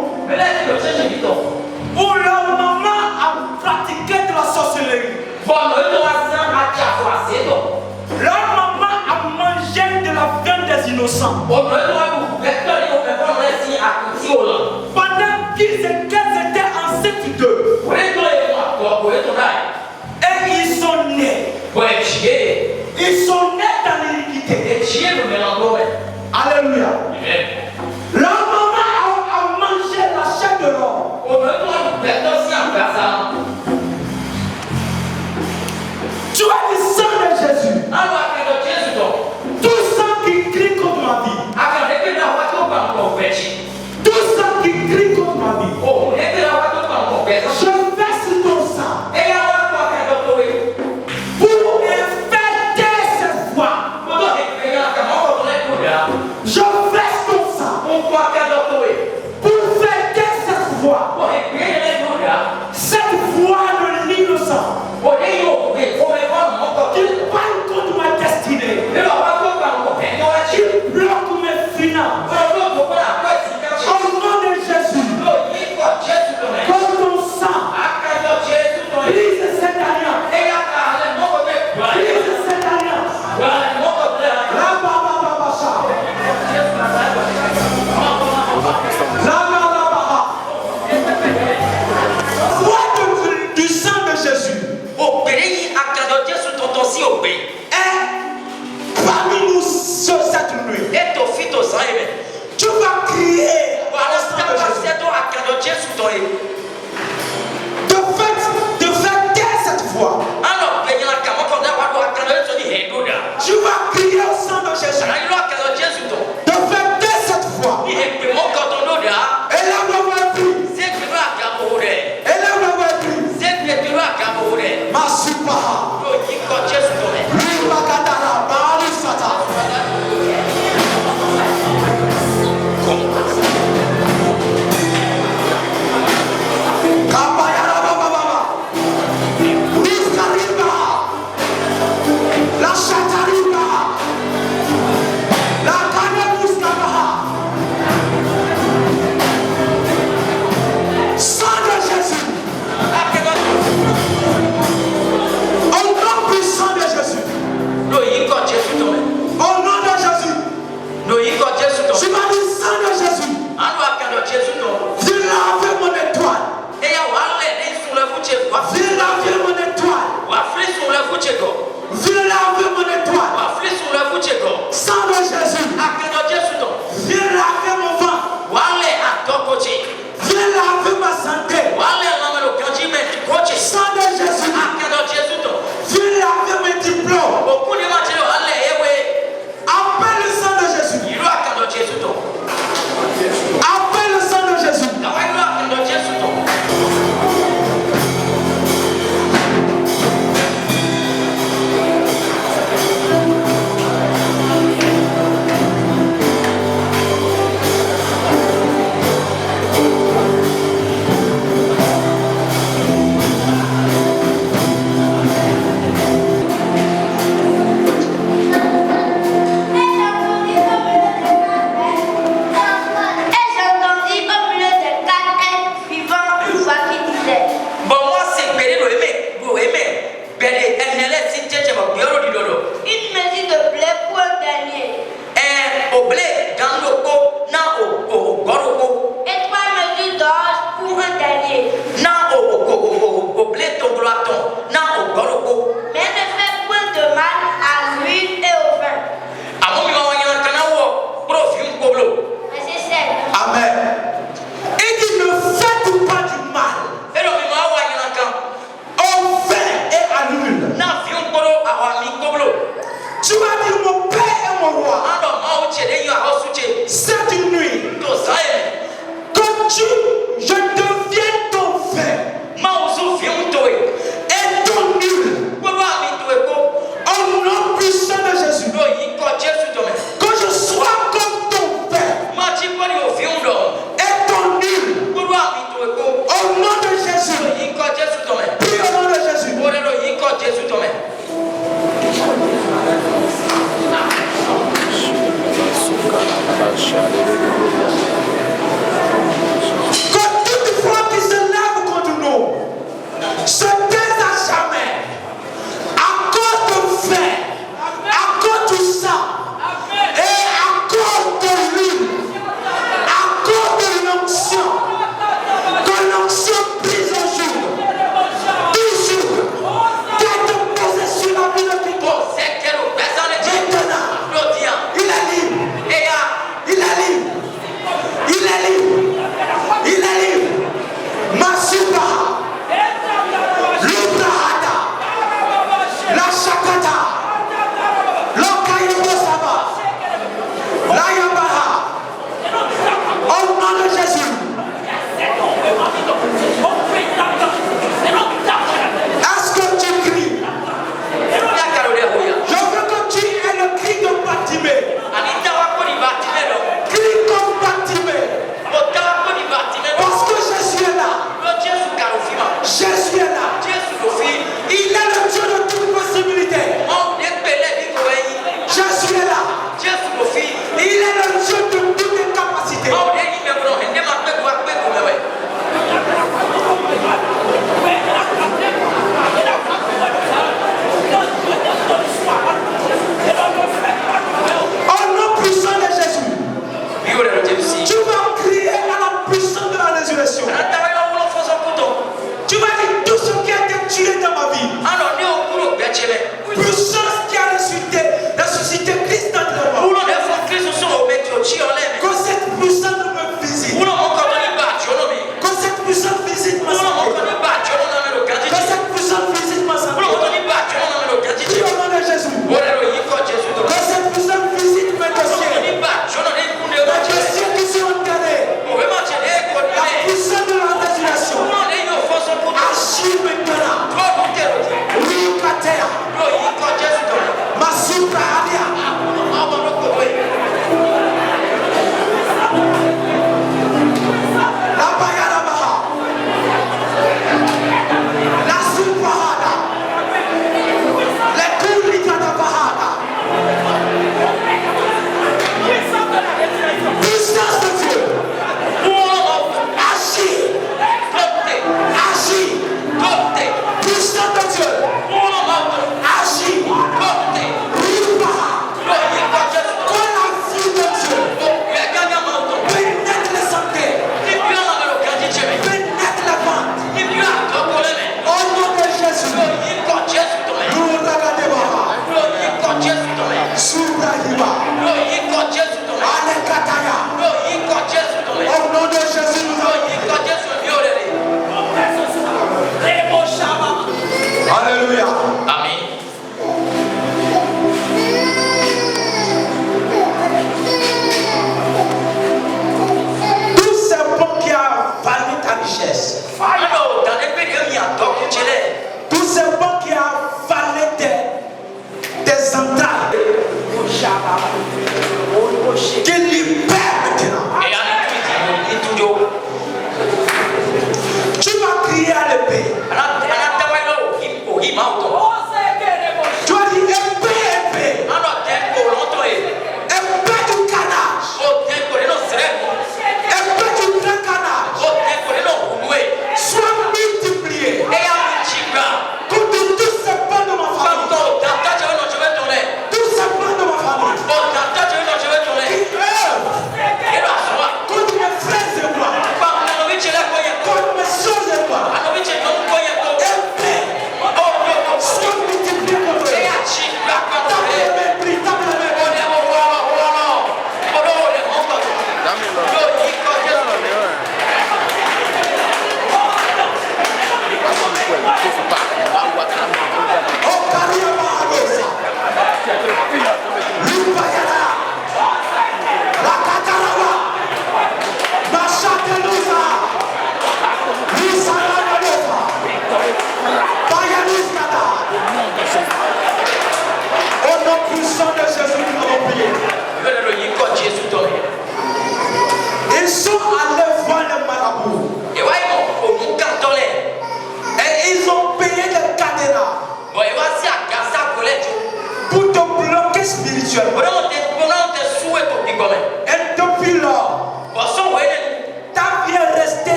A: où leur maman a pratiqué de la sorcellerie. Leur maman a mangé de la viande des innocents. Pendant qu'elles étaient enceintes d'eux. Et ils sont nés. Ils sont nés dans l'iniquité. Alléluia. Leur maman a mangé la chair de l'homme. Tu as le sang de Jésus. Tout sang qui crie contre ma vie. Tout sang qui crie contre ma vie. Je verse ton sang pour infecter cette voix. Je verse ton sang pour infecter cette voix. Cette voix de l'innocent qui parle contre ma destinée, qui bloque mes finances. Au nom de Jésus, que ton sang brise cette alliance. Brise cette alliance. La babababasha. La babababa. Voix du sang de Jésus. Est parmi nous sur cette nuit. Tu vas crier à la sang de Jésus. De fait, taire cette voix. Tu vas crier au sang de Jésus. De fait, taire cette voix. Élève la voix et prie. Élève la voix et prie. Masupaha. Lubakadara, Baalisata. Kabayara Baba. Ruskariba. La Chatariba. La Kanebuskabaha. Sang de Jésus. Au nom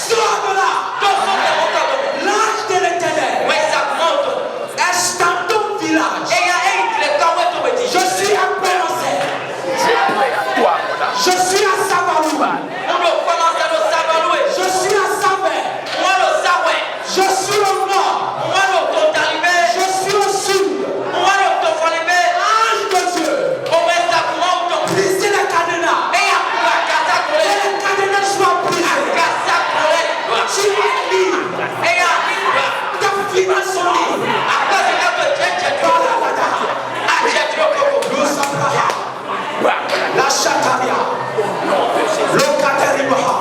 A: Sors de là. Lokataribaha.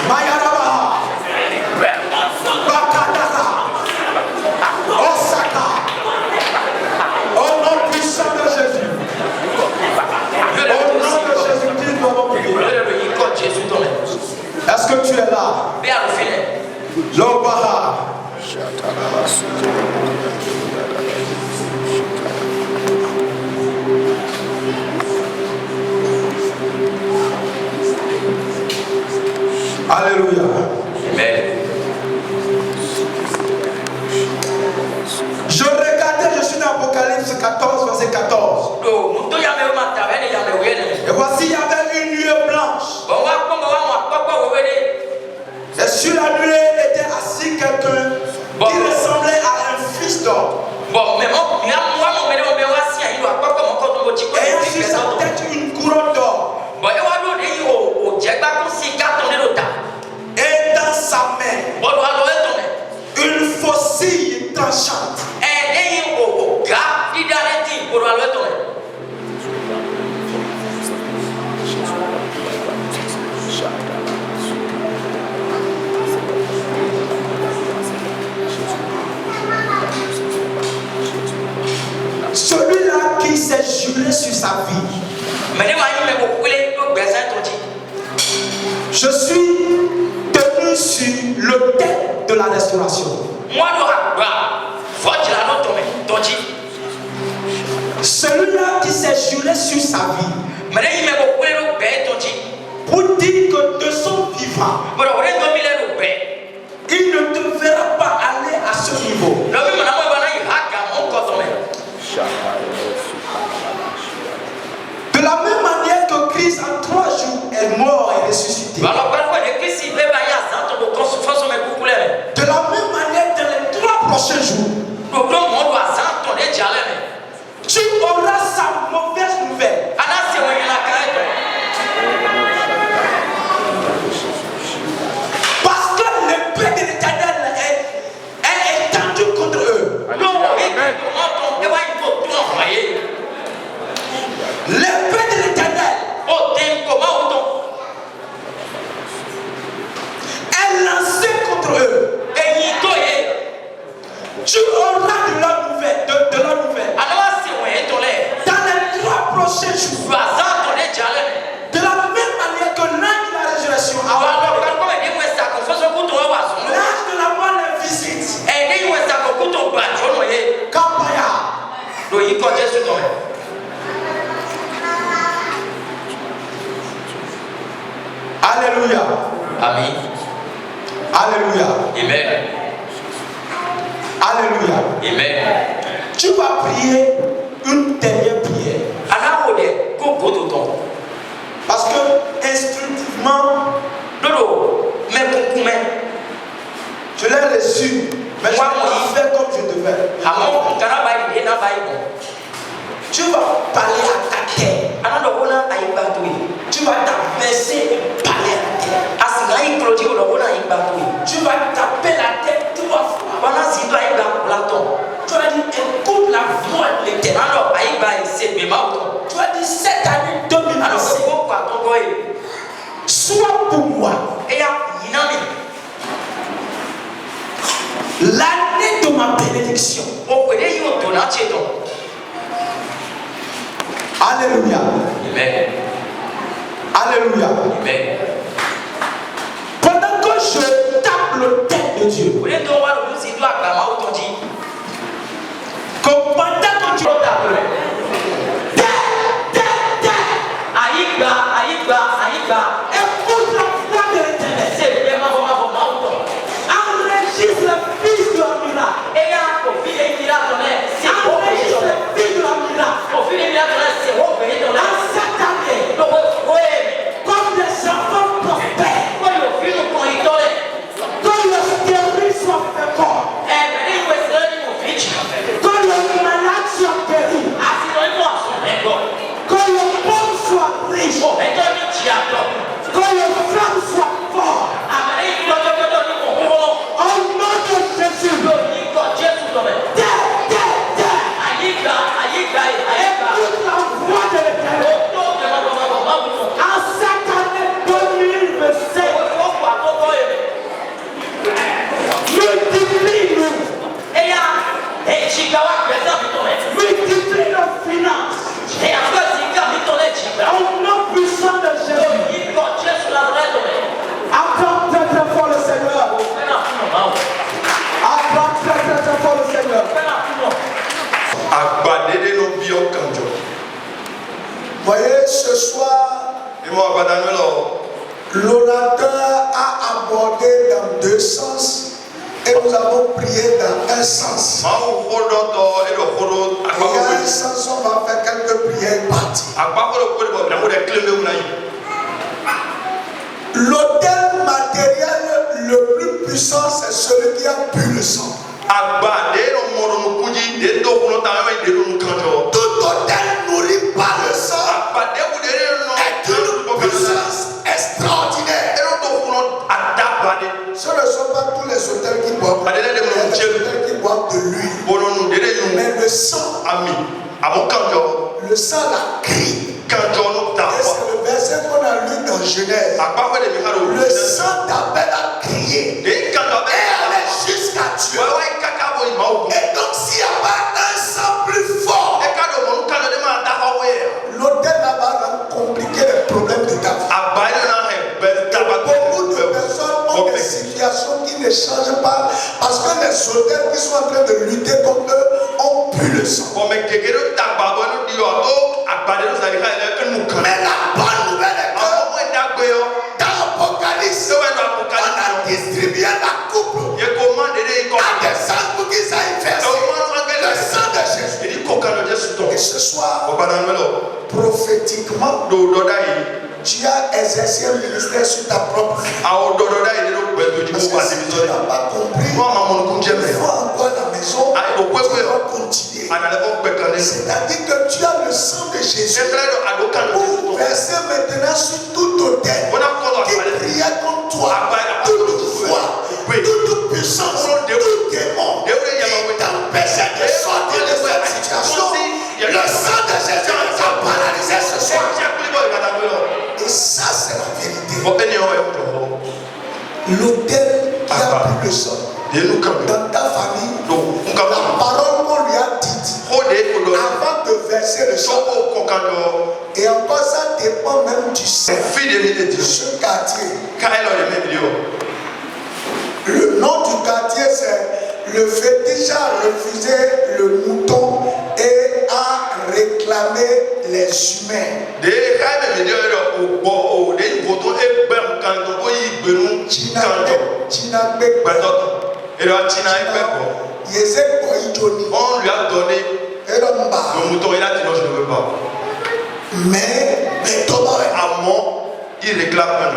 A: Mayarabaha. Bakadara. Osaka. Au nom puissant de Jésus. Au nom de Jésus-Christ, nous avons prié. Est-ce que tu es là? Lobaha. Alléluia.
D: Amen.
A: Je regardais, je suis dans Apocalypse 14, verset 14. Et voici, il y avait une nuée blanche. Et sur la nuée était assis quelqu'un qui ressemblait à un fils d'homme. Et sur sa tête une couronne d'or. Et dans sa main, une faucille tranchante. Celui-là qui s'est juré sur sa vie. Je suis tenu sur l'autel de la restauration. Celui-là qui s'est juré sur sa vie. Pour dire que de son vivant, il ne te verra pas aller à ce niveau. De la même manière que Christ en 3 jours est mort et ressuscité. De la même manière dans les 3 prochains jours, tu auras sa mauvaise nouvelle. Parce que l'épée de l'Éternel est étendue contre eux. L'épée de l'Éternel est lancée contre eux. Tu auras de la nouvelle. Dans les 3 prochains jours. De la même manière que l'ange de la résurrection a l'ange de la mort les visite. Kapaya. Alléluia.
D: Amen.
A: Alléluia.
D: Amen.
A: Alléluia.
D: Amen.
A: Tu vas prier une dernière prière. Parce que instinctivement, je l'ai reçu, mais je vais faire comme je devais. Tu vas parler à ta terre. Tu vas t'abaisser et parler à la terre. Tu vas taper la tête 3 fois. Tu vas dire écoute la voix de l'Éternel. Tu vas dire cette année 2026. Sois pour moi l'année de ma bénédiction. Alléluia.
D: Amen.
A: Alléluia.
D: Amen.
A: Pendant que je tape le tête de Dieu, que pendant que tu écoute la voix de l'Éternel. Enregistre le fils de la miracle. Enregistre le fils de la miracle. En cette année, comme les enfants prospèrent, que le stérile soit fécond, que le malade soit guéri, que le pauvre soit riche,
F: L'orateur a abordé dans deux sens et nous avons prié dans un sens. Et à un sens, on va faire quelques prières parties. L'autel matériel le plus puissant, c'est celui qui a bu le sang. Tout autel nourri par le sang est une puissance extraordinaire. Ce ne sont pas tous les autels qui boivent. Il y a des autels qui boivent de l'huile. Mais le sang, le sang la crie. Et c'est le verset qu'on a lu dans Genèse. Le sang d'Abel a crié et allait jusqu'à Dieu. Et donc s'il n'y a pas un sang plus fort, l'autel là-bas va compliquer les problèmes de ta vie. Beaucoup de personnes ont des situations qui ne changent pas parce que les autels qui sont en train de lutter contre eux ont pu le sang. Mais la bonne nouvelle est que dans l'Apocalypse, on a distribué la coupe à des saints pour qu'ils aillent verser le sang de Jésus. Et ce soir, prophétiquement, tu as exercé un ministère sur ta propre vie. Parce que si tu n'as pas compris, il faut encore la maison, tu dois continuer. C'est-à-dire que tu as le sang de Jésus pour verser maintenant sur tout autel qui priait contre toi, toute foi, toute puissance, tout démon qui t'empêchait de sortir de cette situation. Le sang de Jésus va paralyser ce soir. Et ça, c'est la vérité. L'autel qui a pris le sang dans ta famille, la parole qu'on lui a dite avant de verser le sang. Et encore ça dépend même du sang de ce quartier. Le nom du quartier, c'est le fétiche a refusé le mouton et a réclamé les humains.
B: On lui a donné le mouton, il a dit non, je ne veux pas.
F: Mais
B: à moi, il réclame un homme.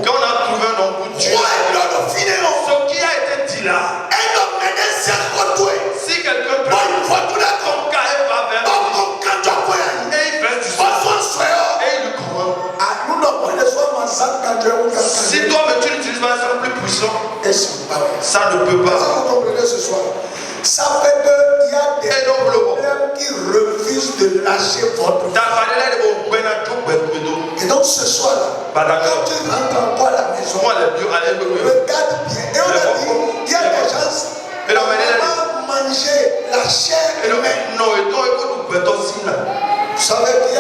B: Quand on a trouvé un homme pour tuer, ce qui a été dit là, si quelqu'un peut ton cas va vers lui, et il verse du sang, et il lui commande. Si toi-même tu n'utilises pas un sang plus puissant, ça ne peut pas.
F: Vous comprenez ce soir? Ça fait qu'il y a des problèmes qui refusent de lâcher votre vie. Et donc ce soir-là, quand tu rentres encore à la maison, regarde bien. Et on a dit, il y a des gens qui vont manger la chair humaine. Vous savez qu'il y a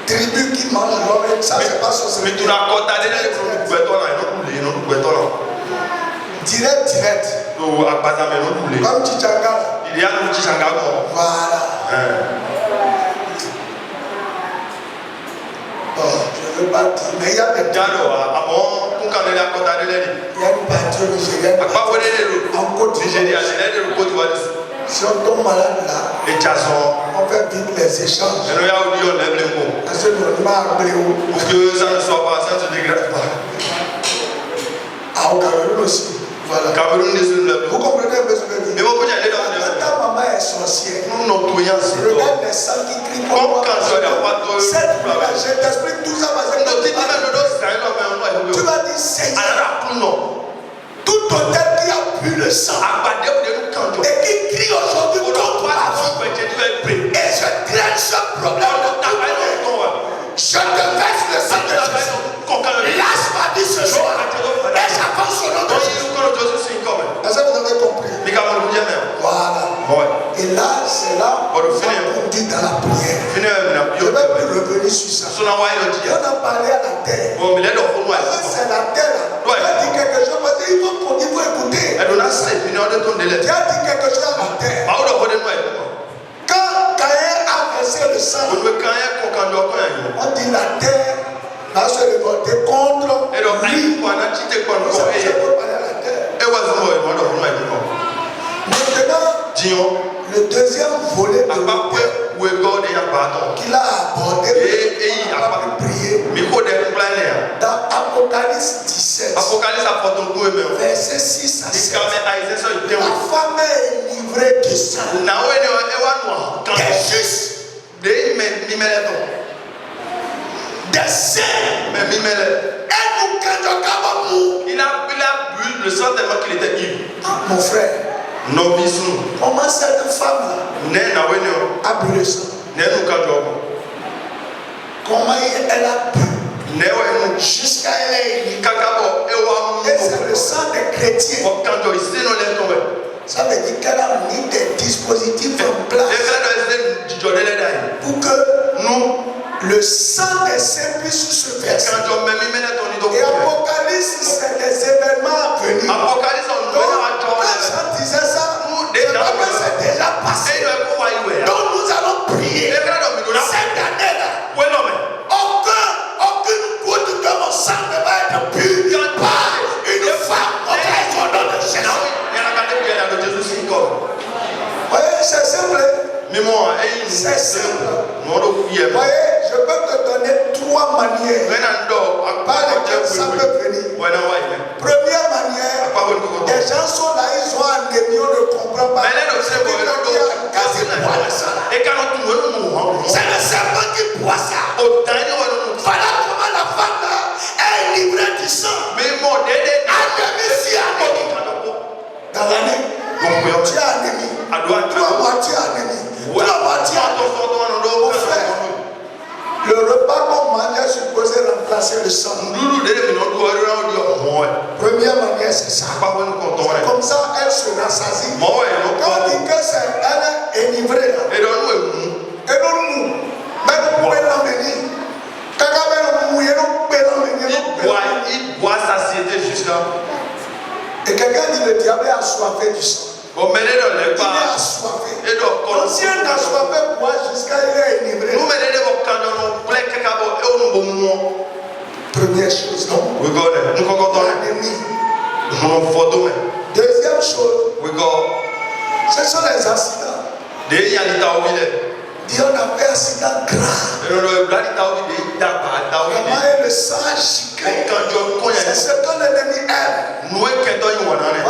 F: des tribus qui mangent l'homme, ça c'est pas sur ce que direct. Comme Tchanga.
B: Il y a un petit Tchanga.
F: Voilà. Bon, je ne veux pas dire, mais il y a des gens. Il y a une partie nigérienne. En Côte d'Ivoire. Si on tombe malade là, on fait vite les échanges. Parce que nous pour
B: que ça ne soit pas, ça ne se dégrade pas.
F: Ah, au Cameroun aussi. Voilà. Vous comprenez un peu ce que je veux dire? Quand ta maman est sorcière, regarde les sangs qui crient pour moi. Cette fois-là, je t'explique tout ça parce que tu vas dire Seigneur, tout autel qui a bu le sang et qui crie aujourd'hui contre ma vie, et je traite ce problème de ta vie, je te verse le sang de Jésus. Lâche ma vie ce soir et j'avance au nom de Jésus. Est-ce que vous avez compris? Voilà. Et là, c'est là où on dit dans la prière. Je vais plus revenir sur ça. On a parlé à la terre. C'est la terre. Tu as dit quelque chose parce qu'il faut écouter. Tu as dit quelque chose à la terre. Quand Caïn a versé le sang, on dit la voté contre lui. Maintenant, le deuxième volet de qu'il a abordé pour prier dans Apocalypse 17, verset 6 à 7. La femme est livrée du sang. Des justes. Des saints.
B: Il a bu le sang tellement qu'il était ivre.
F: Mon frère, comment cette femme-là a bu le sang? Comment elle a bu jusqu'à elle est ivre? Et c'est le sang des chrétiens. Ça veut dire qu'elle a mis des dispositifs en place pour que nous, le sang des saints puisse se verser. Et Apocalypse, c'est des événements à venir. Donc, quand Jean disait ça, c'est pas que c'est déjà passé. Donc, nous allons prier. Cette année-là, aucune goutte de mon sang ne va être bu par une femme. Au nom de Jésus. Voyez, c'est simple. C'est simple. Voyez, je peux te donner 3 manières par lesquelles ça peut venir. Première manière, les gens sont là, ils ont anémie, on ne comprend pas. C'est le serpent qui boit ça. Voilà comment la femme là est livrée du sang. Anémie si anémie. Dans l'année, tu as anémie. Tu as moitié anémie. Tu as moitié anémie. Mon frère, le repas qu'on mange est supposé remplacer le sang. Première manière, c'est ça. Comme ça, elle se rassasie. Quand on dit que c'est elle est enivrée là. Et donc nous, même nous pouvons l'emmener.
B: Il boit satiété jusqu'à.
F: Et quelqu'un dit le diable est assoiffé du sang. Il est assoiffé. Donc si un assoiffé boit jusqu'à il est enivré. Première chose, non? L'anémie. Deuxième chose, ce sont les accidents. Dieu a fait accident grave. Vraiment, le sang chiqué. C'est ce que l'ennemi aime. Voilà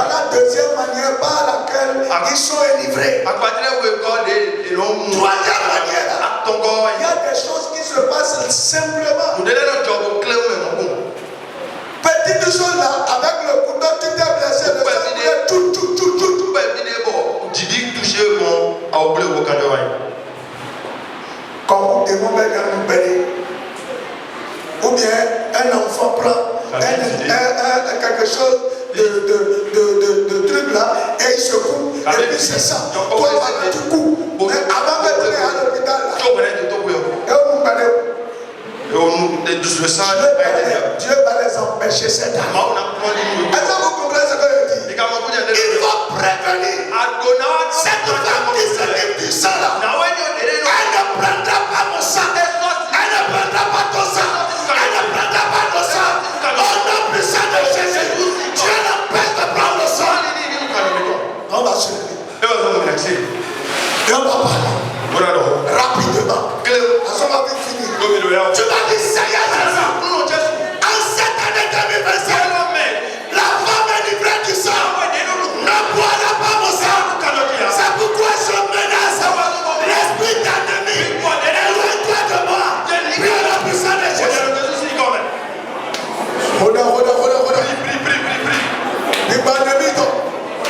F: la deuxième manière par laquelle ils sont enivrés. Troisième manière, il y a des choses qui se passent simplement. Petite chose là, avec le couteau, tu t'es blessé, le sang tout. Comme on démon va nous bénir. Ou bien un enfant prend quelque chose de truc là et il se coupe. Et puis c'est ça. Toi, tu coupes. Mais avant de venir à l'hôpital là, et on nous bénit. Dieu va les empêcher cette année. Est-ce que vous comprenez ce que je dis? Il faut prévenir cette femme qui se livre du sang là. Elle ne prendra pas mon sang. Elle ne prendra pas ton sang. Elle ne prendra pas ton sang. Au nom puissant de Jésus, Dieu l'empêche de prendre le sang. On va se lever. Et on va parler rapidement. On va vite finir. Tu vas dire Seigneur Jésus. En cette année 2025, la femme est livrée du sang. Ne boira pas mon sang. C'est pourquoi je menace l'esprit d'ennemi. Éloigne-toi de moi. Prie au nom puissant de Jésus. Hold on.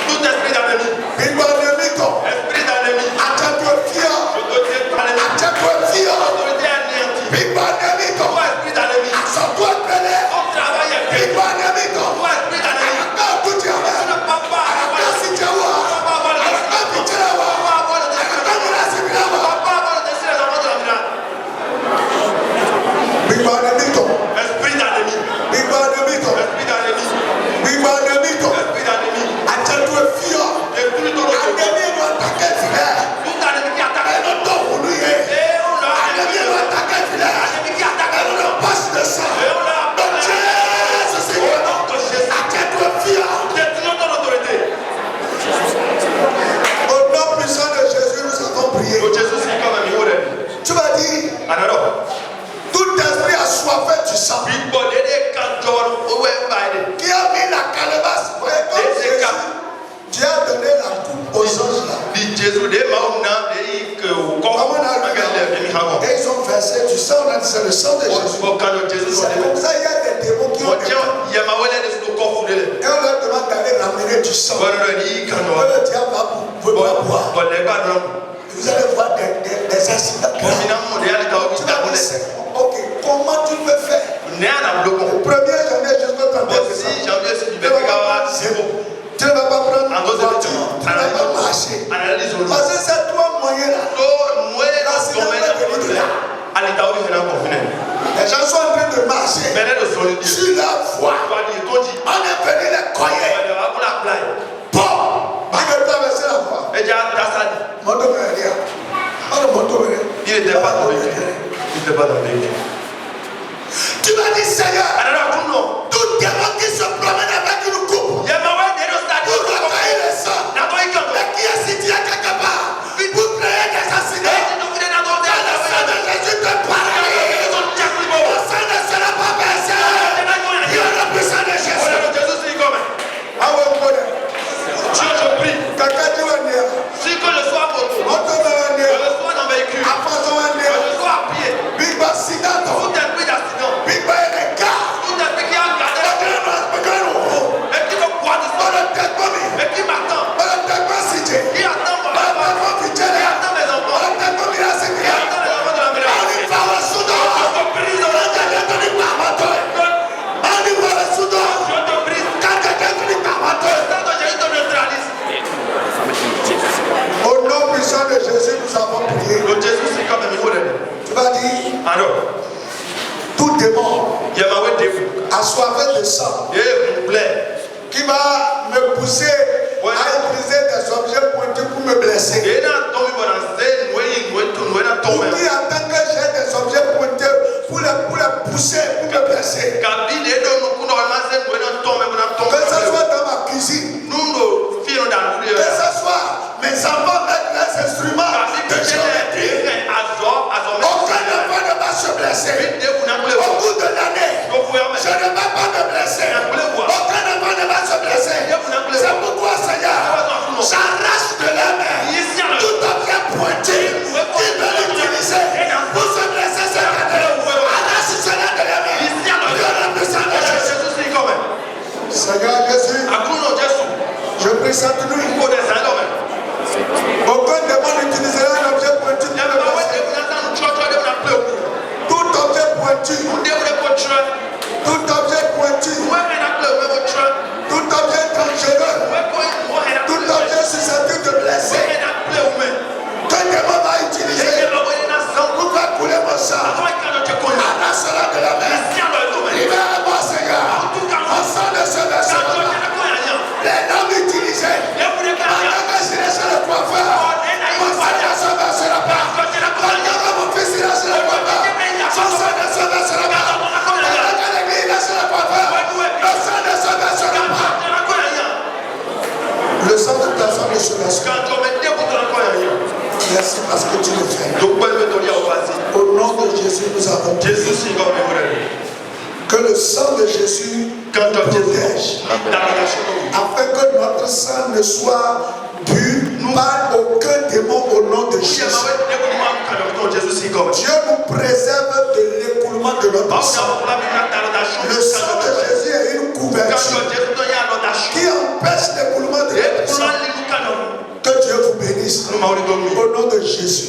F: Tout esprit d'ennemi. Esprit d'ennemi. Attends-toi fier. Esprit d'ennemi. Assois-toi près. sang, on a dit c'est le sang de Jésus. C'est comme ça, il y a des démons qui ont des corps. Et on leur demande d'aller ramener du sang. Le diable va boire. Vous allez voir des accidents. Ok, comment tu peux faire? Le 1er janvier jusqu'au 31 décembre. Tu ne vas pas prendre une voiture, tu ne vas pas marcher. Parce que c'est toi moyen là. Les gens sont en train de marcher sur la voie. On est venu les coyer. Bon, il veut traverser la voie.
B: Il n'était pas dans les
F: Tu m'as dit Seigneur, tout démon qui se promène avec une coupe pour recueillir le sang, mais qui est situé quelque part pour créer des accidents, le sang de Jésus te paralyse. Le sang ne sera pas versé. Il y a le puissant de Jésus. Ah ouais, on connaît.
B: Je prie.
F: Quelqu'un dit on est.
B: Si que je sois moto,
F: On te met un nez.
B: que je sois dans véhicule,
F: À façon un
B: que
F: nez.
B: je sois à pied,
F: Big Bang accident.
B: tout esprit d'accident,
F: Big Bang est des gars.
B: tout esprit qui a gardé la vie, et qui me croit du sol, et qui m'attend, qui attend mon papa, qui attend mes enfants, qui attend les enfants de la maison. Je brise dans la tête, je te brise. Le sang de Jésus te neutralise.
F: Au nom puissant de Jésus, nous avons prié.
B: Le Jésus, c'est comme un niveau de
F: Tu vas dire,
B: alors,
F: tout démon
B: il y a ma ouais défaut.
F: assoiffé de sang
B: Et vous plaît.
F: qui va me pousser à utiliser des objets pointus pour me blesser.
B: Et dans ton vivant, c'est nous
F: Ou qui attend que j'ai des objets pointus pour les pousser, pour me blesser. Que ce soit dans ma cuisine, que ce soit mes enfants avec les instruments de géométrie. Aucun enfant ne va se blesser. Au bout de l'année, je ne vais pas me blesser. Aucun enfant ne va se blesser. C'est pourquoi, Seigneur, j'arrache de la main tout objet pointu qui veut l'utiliser pour se blesser cette année. Arrache cela de la main. Seigneur Jésus, je prie cette nuit. Aucun démon n'utilisera un objet pointu pour me blesser. Tout objet pointu, tout objet pointu, tout objet dangereux, tout objet susceptible de blesser, qu'un démon va utiliser pour faire couler mon sang. Arrache cela de la main. Libère-moi, Seigneur. Au sang de ce versement, les noms utilisés pendant que je suis chez le coiffeur, mon sang ne se versera pas. Pendant que mon fils est chez le coiffeur, son sang ne se versera pas. Pendant que l'église est chez le coiffeur, le sang ne se versera pas. Le sang de personne ne se versera pas. Merci parce que tu le fais. Au nom de Jésus, nous avons prié. Que le sang de Jésus protège, afin que notre sang ne soit bu par aucun démon au nom de Jésus. Dieu nous préserve de l'écoulement de notre sang. Le sang de Jésus est une couverture qui empêche l'écoulement de notre sang. Que Dieu vous bénisse. Au nom de Jésus.